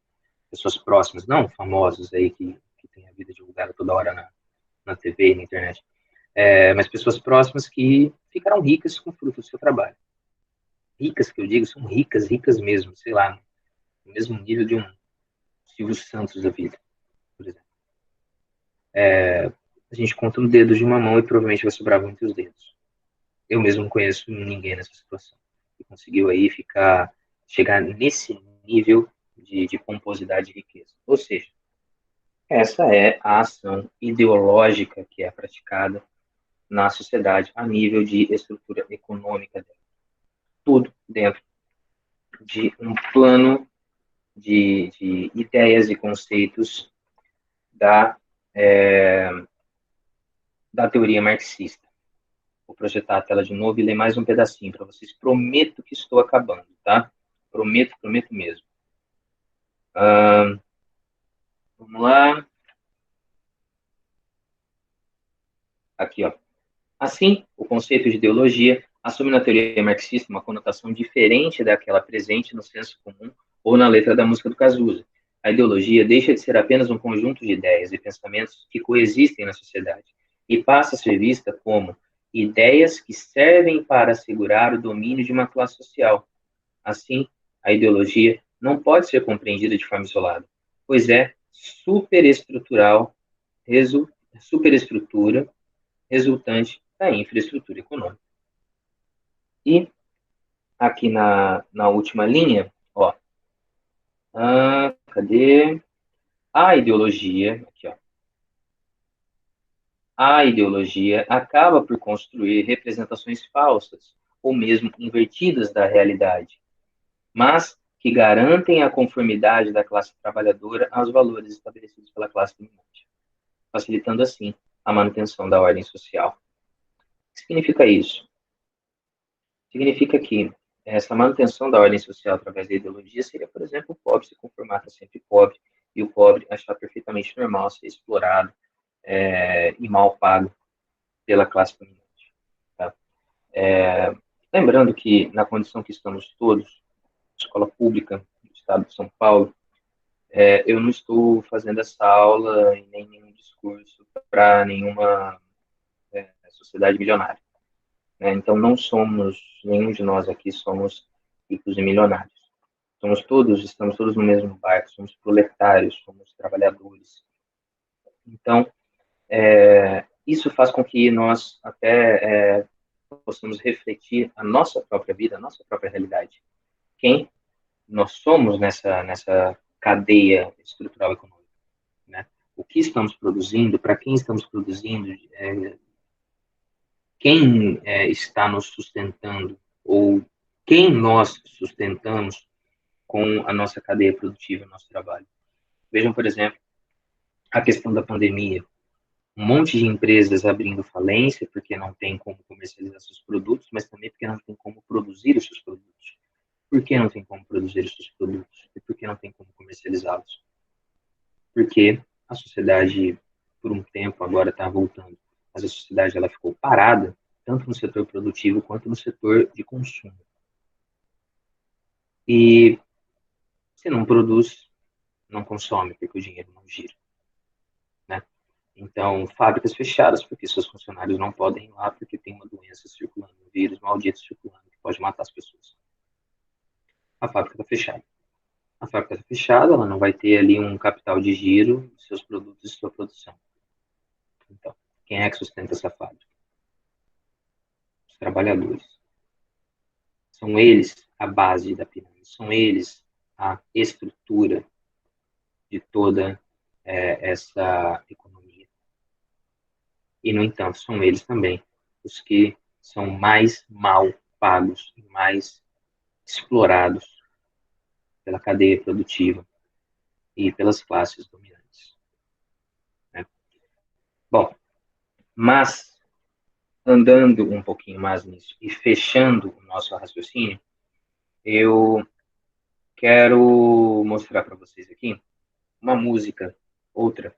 pessoas próximas, não famosos aí que têm a vida divulgada toda hora na TV e na internet, mas pessoas próximas que ficaram ricas com o fruto do seu trabalho. Ricas, que eu digo, são ricas, ricas mesmo, sei lá, no mesmo nível de um Silvio Santos da vida, por exemplo. A gente conta no dedo de uma mão e provavelmente vai sobrar muitos dedos. Eu mesmo não conheço ninguém nessa situação que conseguiu aí chegar nesse nível de pomposidade e riqueza. Ou seja, essa é a ação ideológica que é praticada na sociedade a nível de estrutura econômica dela. Tudo dentro de um plano de ideias e conceitos da teoria marxista. Vou projetar a tela de novo e ler mais um pedacinho para vocês. Prometo que estou acabando, tá? Prometo, prometo mesmo. Vamos lá. Aqui, ó. Assim, o conceito de ideologia assume na teoria marxista uma conotação diferente daquela presente no senso comum ou na letra da música do Cazuza. A ideologia deixa de ser apenas um conjunto de ideias e pensamentos que coexistem na sociedade e passa a ser vista como ideias que servem para assegurar o domínio de uma classe social. Assim, a ideologia não pode ser compreendida de forma isolada, pois é superestrutural, superestrutura resultante da infraestrutura econômica. E aqui na última linha, ó, cadê? A ideologia, aqui, ó. A ideologia acaba por construir representações falsas ou mesmo invertidas da realidade, mas que garantem a conformidade da classe trabalhadora aos valores estabelecidos pela classe dominante, facilitando assim a manutenção da ordem social. O que significa isso? Significa que essa manutenção da ordem social através da ideologia seria, por exemplo, o pobre se conformar com sempre pobre e o pobre achar perfeitamente normal ser explorado e mal pago pela classe dominante. Tá? Lembrando que, na condição que estamos todos, escola pública do Estado de São Paulo, eu não estou fazendo essa aula e nem nenhum discurso para nenhuma sociedade milionária. Né? Então, não somos, nenhum de nós aqui somos ricos e milionários. Estamos todos no mesmo barco, somos proletários, somos trabalhadores. Então, isso faz com que nós até possamos refletir a nossa própria vida, a nossa própria realidade. Quem nós somos nessa cadeia estrutural econômica, né? O que estamos produzindo, para quem estamos produzindo, quem está nos sustentando, ou quem nós sustentamos com a nossa cadeia produtiva, nosso trabalho. Vejam, por exemplo, a questão da pandemia. Um monte de empresas abrindo falência porque não tem como comercializar seus produtos, mas também porque não tem como produzir os seus produtos. Por que não tem como produzir os seus produtos? E por que não tem como comercializá-los? Porque a sociedade, por um tempo, agora está voltando, mas a sociedade ela ficou parada, tanto no setor produtivo quanto no setor de consumo. E se não produz, não consome, porque o dinheiro não gira. Né? Então, fábricas fechadas, porque seus funcionários não podem ir lá, porque tem uma doença circulando, um vírus maldito circulando, que pode matar as pessoas. A fábrica está fechada. A fábrica está fechada, ela não vai ter ali um capital de giro de seus produtos e sua produção. Então, quem é que sustenta essa fábrica? Os trabalhadores. São eles a base da pirâmide, são eles a estrutura de toda essa economia. E, no entanto, são eles também os que são mais mal pagos e mais explorados pela cadeia produtiva e pelas classes dominantes. Né? Bom, mas, andando um pouquinho mais nisso e fechando o nosso raciocínio, eu quero mostrar para vocês aqui uma música, outra,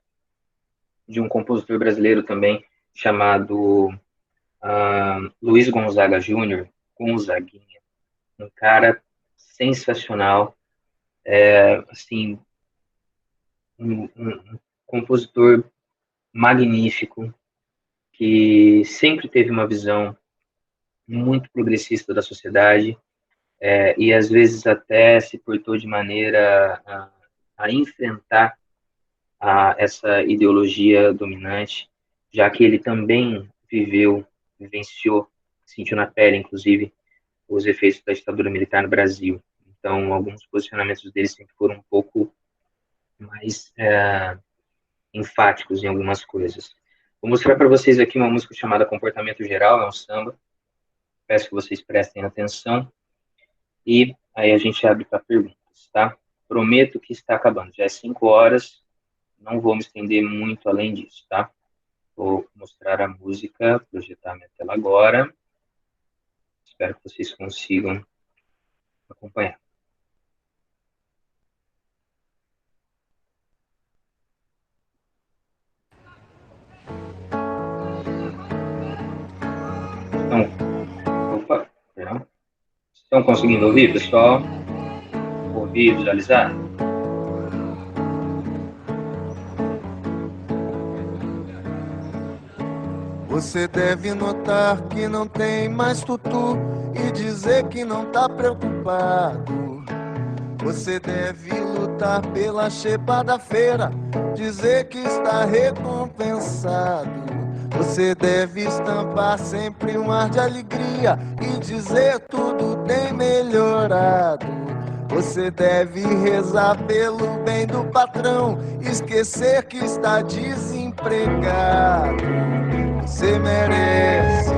de um compositor brasileiro também, chamado Luiz Gonzaga Júnior, Gonzaguinha. Um cara sensacional, assim, um compositor magnífico, que sempre teve uma visão muito progressista da sociedade, e às vezes até se portou de maneira a enfrentar essa ideologia dominante, já que ele também vivenciou, sentiu na pele, inclusive, os efeitos da ditadura militar no Brasil. Então, alguns posicionamentos dele sempre foram um pouco mais enfáticos em algumas coisas. Vou mostrar para vocês aqui uma música chamada Comportamento Geral, é um samba. Peço que vocês prestem atenção. E aí a gente abre para perguntas, tá? Prometo que está acabando. Já é 5 horas, não vou me estender muito além disso, tá? Vou mostrar a música, projetar minha tela agora. Espero que vocês consigam acompanhar. Então, opa, perdão. Estão conseguindo ouvir, pessoal? Ouvir, visualizar? Você deve notar que não tem mais tutu e dizer que não tá preocupado. Você deve lutar pela xepa da feira, dizer que está recompensado. Você deve estampar sempre um ar de alegria e dizer tudo tem melhorado. Você deve rezar pelo bem do patrão, esquecer que está desempregado. Você merece,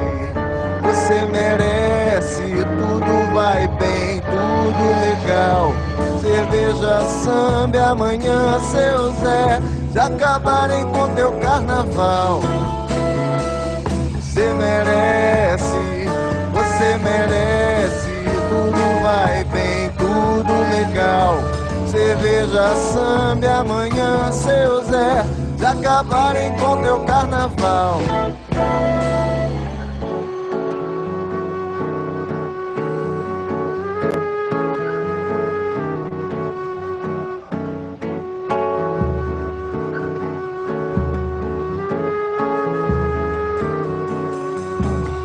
tudo vai bem, tudo legal. Cerveja, samba, amanhã, seu Zé, já acabarem com teu carnaval. Você merece, tudo vai bem, tudo legal. Cerveja, samba, amanhã, seu Zé, já acabarem com teu carnaval.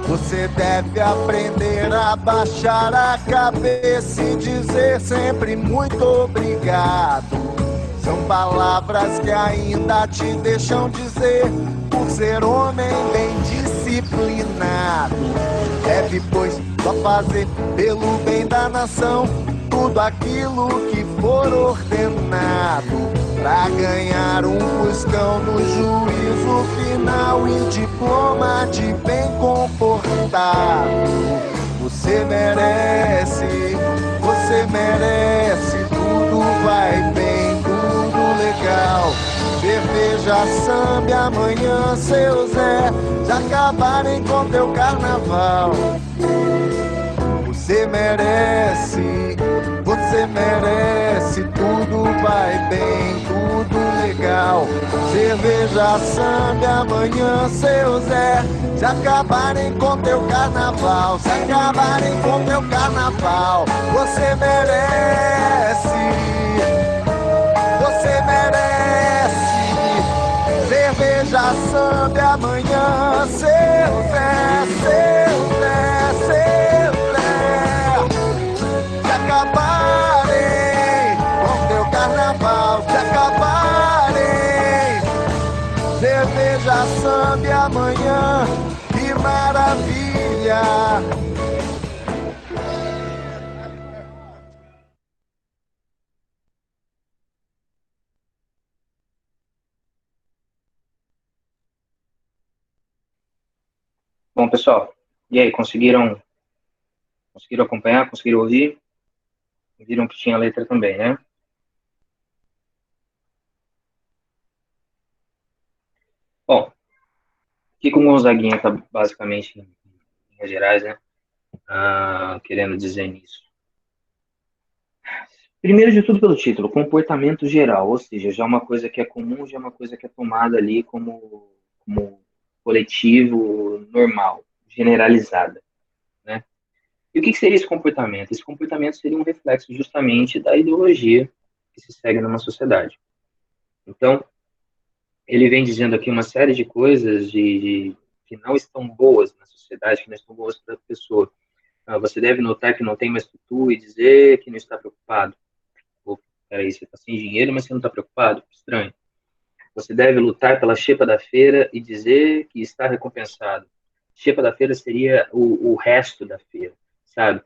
Você deve aprender a baixar a cabeça e dizer sempre muito obrigado. São palavras que ainda te deixam dizer, por ser homem bem disciplinado. Deve, pois, só fazer pelo bem da nação tudo aquilo que for ordenado, pra ganhar um fuscão no juízo final e diploma de bem comportado. Você merece, tudo vai bem, tudo legal. Cerveja, samba, amanhã, seu Zé, já acabarem com teu carnaval. Você merece, tudo vai bem, tudo legal. Cerveja, samba, amanhã, seu Zé, se acabarem com teu carnaval, se acabarem com teu carnaval. Você merece, cerveja, samba, amanhã, seu Zé, se acabarem com teu carnaval, se acabarem. Cerveja, samba, amanhã, que maravilha. Bom, pessoal, e aí, conseguiram acompanhar, conseguiram ouvir? Viram que tinha letra também, né? Bom, o que o Gonzaguinha está basicamente, em Minas Gerais, né? Querendo dizer nisso. Primeiro de tudo pelo título, comportamento geral, ou seja, já é uma coisa que é comum, já é uma coisa que é tomada ali como coletivo, normal, generalizada, né? E o que seria esse comportamento? Esse comportamento seria um reflexo justamente da ideologia que se segue numa sociedade. Então, ele vem dizendo aqui uma série de coisas que não estão boas na sociedade, que não estão boas para a pessoa. Você deve notar que não tem mais tutu e dizer que não está preocupado. Ou, peraí, você está sem dinheiro, mas você não está preocupado? Estranho. Você deve lutar pela xepa da feira e dizer que está recompensado. Xepa da feira seria o resto da feira, sabe?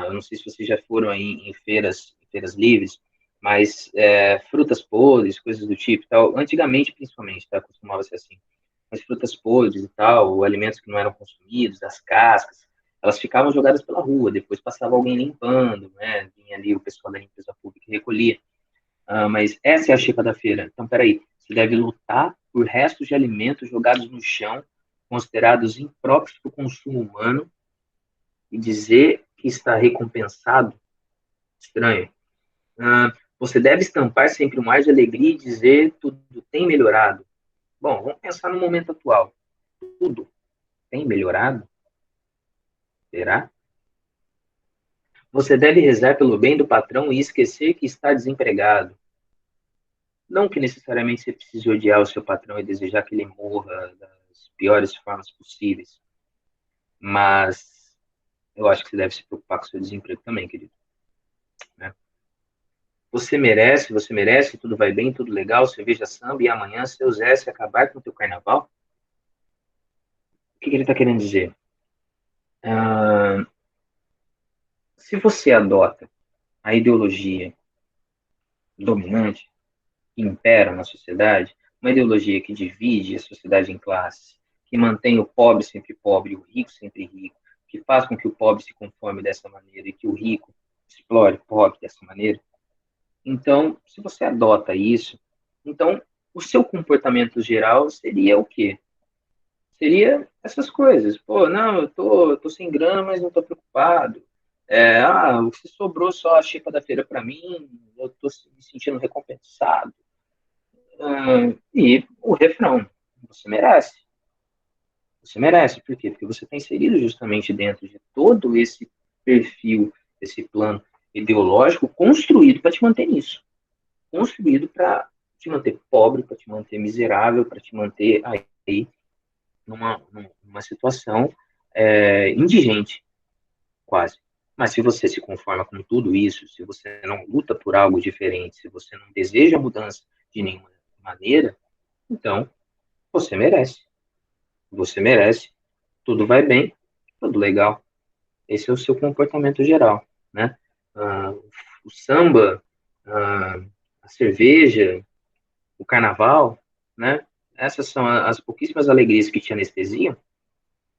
Eu não sei se vocês já foram aí em feiras livres, mas frutas podres, coisas do tipo e tal, antigamente principalmente, tá? Costumava ser assim. Mas frutas podres e tal, alimentos que não eram consumidos, as cascas, elas ficavam jogadas pela rua, depois passava alguém limpando, né? Vinha ali o pessoal da limpeza pública e recolhia. Mas essa é a xepa da feira. Então, peraí, você deve lutar por restos de alimentos jogados no chão, considerados impróprios para o consumo humano, e dizer que está recompensado? Estranho. Você deve estampar sempre um ar de alegria e dizer tudo tem melhorado. Bom, vamos pensar no momento atual. Tudo tem melhorado? Será? Você deve rezar pelo bem do patrão e esquecer que está desempregado. Não que necessariamente você precise odiar o seu patrão e desejar que ele morra das piores formas possíveis, mas eu acho que você deve se preocupar com o seu desemprego também, querido. Né? Você merece, tudo vai bem, tudo legal, cerveja samba e amanhã seu Zé se acabar com o teu carnaval? que ele está querendo dizer? Se você adota a ideologia dominante que impera na sociedade, uma ideologia que divide a sociedade em classes, que mantém o pobre sempre pobre e o rico sempre rico, que faz com que o pobre se conforme dessa maneira e que o rico explore o pobre dessa maneira. Então, se você adota isso, então o seu comportamento geral seria o quê? Seria essas coisas. Pô, não, eu tô sem grana, mas não tô preocupado. O que sobrou só a xepa da feira para mim, eu tô me sentindo recompensado. E o refrão, você merece. Você merece, por quê? Porque você está inserido justamente dentro de todo esse perfil, esse plano ideológico construído para te manter nisso. Construído para te manter pobre, para te manter miserável, para te manter aí numa situação indigente, quase. Mas se você se conforma com tudo isso, se você não luta por algo diferente, se você não deseja mudança de nenhuma maneira, então você merece. Você merece. Tudo vai bem, tudo legal. Esse é o seu comportamento geral, né? Ah, o samba, a cerveja, o carnaval, né? Essas são as pouquíssimas alegrias que te anestesiam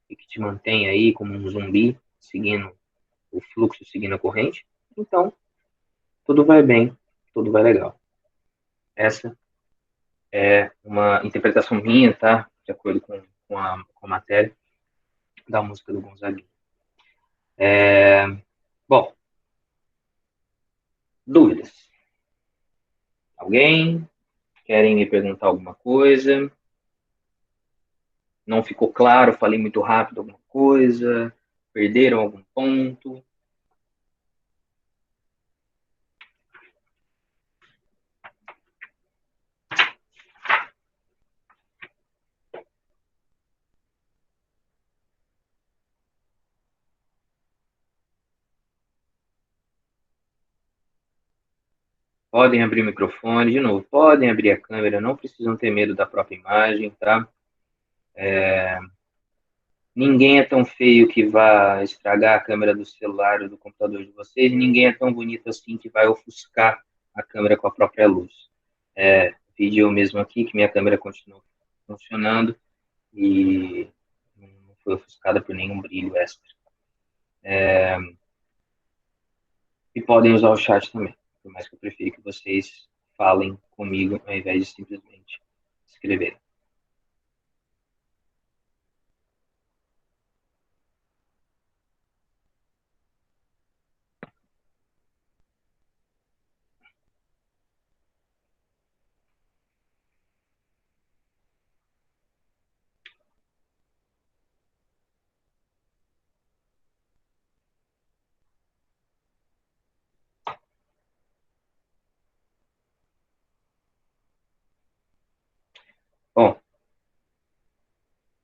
e que te mantêm aí como um zumbi, seguindo o fluxo, seguindo a corrente. Então, tudo vai bem, tudo vai legal. Essa é uma interpretação minha, tá? De acordo com a matéria da música do Gonzaguinha. Bom, dúvidas? Alguém? Querem me perguntar alguma coisa? Não ficou claro? Falei muito rápido alguma coisa? Perderam algum ponto? Podem abrir o microfone, de novo, podem abrir a câmera, não precisam ter medo da própria imagem, tá? Ninguém é tão feio que vai estragar a câmera do celular ou do computador de vocês, e ninguém é tão bonito assim que vai ofuscar a câmera com a própria luz. Pedi eu mesmo aqui que minha câmera continue funcionando e não foi ofuscada por nenhum brilho extra. E podem usar o chat também, por mais que eu prefiro que vocês falem comigo ao invés de simplesmente escreverem. Bom,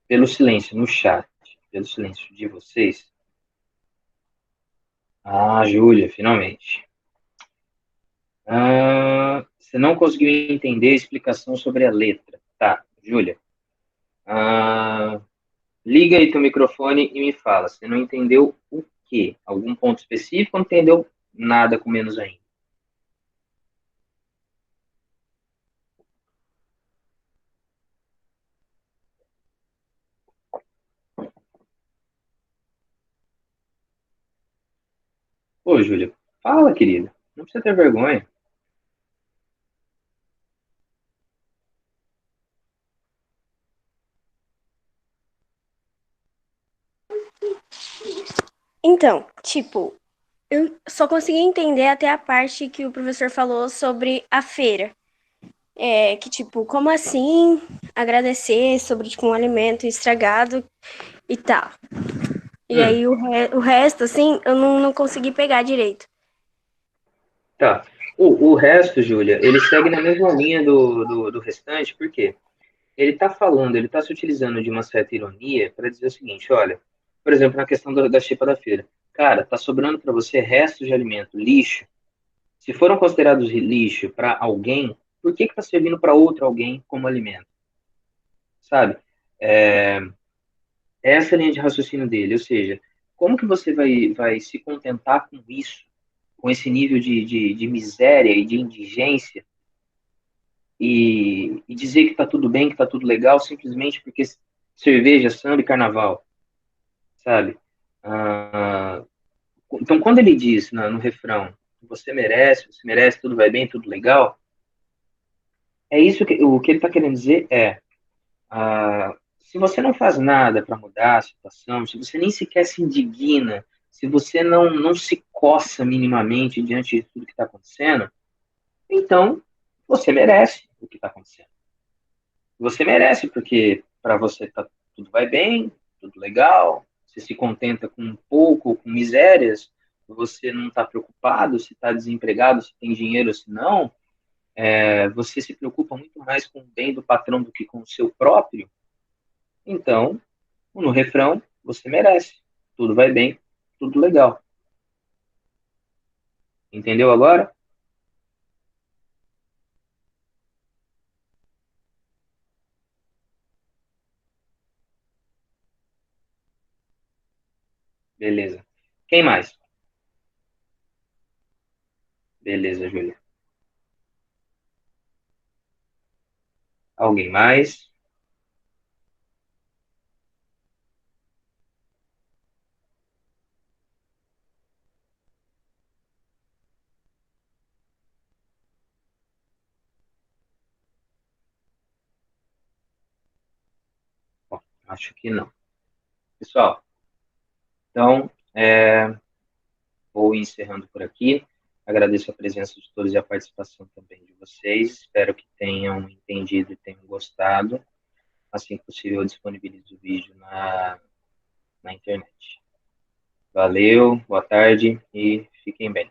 pelo silêncio no chat, pelo silêncio de vocês. Ah, Júlia, finalmente. Você não conseguiu entender a explicação sobre a letra. Tá, Júlia. Liga aí teu microfone e me fala. Você não entendeu o quê? Algum ponto específico ou não entendeu nada com menos ainda? Ô, Júlia, fala, querida. Não precisa ter vergonha. Então, tipo, eu só consegui entender até a parte que o professor falou sobre a feira. Que, tipo, como assim agradecer sobre, tipo, um alimento estragado e tal. E aí o resto, assim, eu não consegui pegar direito. Tá. O resto, Júlia, ele segue na mesma linha do restante, por quê? Ele está falando, ele está se utilizando de uma certa ironia para dizer o seguinte, olha, por exemplo, na questão da xepa da feira. Cara, tá sobrando para você restos de alimento, lixo. Se foram considerados lixo para alguém, por que está servindo para outro alguém como alimento? Sabe? É essa linha de raciocínio dele, ou seja, como que você vai se contentar com isso, com esse nível de miséria e de indigência, e dizer que está tudo bem, que está tudo legal, simplesmente porque cerveja, samba e carnaval, sabe? Ah, então, quando ele diz no refrão, você merece, tudo vai bem, tudo legal, é isso que o que ele está querendo dizer se você não faz nada para mudar a situação, se você nem sequer se indigna, se você não se coça minimamente diante de tudo que está acontecendo, então você merece o que está acontecendo. Você merece, porque para você tudo vai bem, tudo legal, você se contenta com um pouco, com misérias, você não está preocupado se está desempregado, se tem dinheiro ou se não, você se preocupa muito mais com o bem do patrão do que com o seu próprio, então, no refrão, você merece, tudo vai bem, tudo legal. Entendeu agora? Beleza. Quem mais? Beleza, Júlia. Alguém mais? Bom, acho que não. Pessoal, então, vou encerrando por aqui. Agradeço a presença de todos e a participação também de vocês. Espero que tenham entendido e tenham gostado. Assim que possível, eu disponibilizo o vídeo na internet. Valeu, boa tarde e fiquem bem.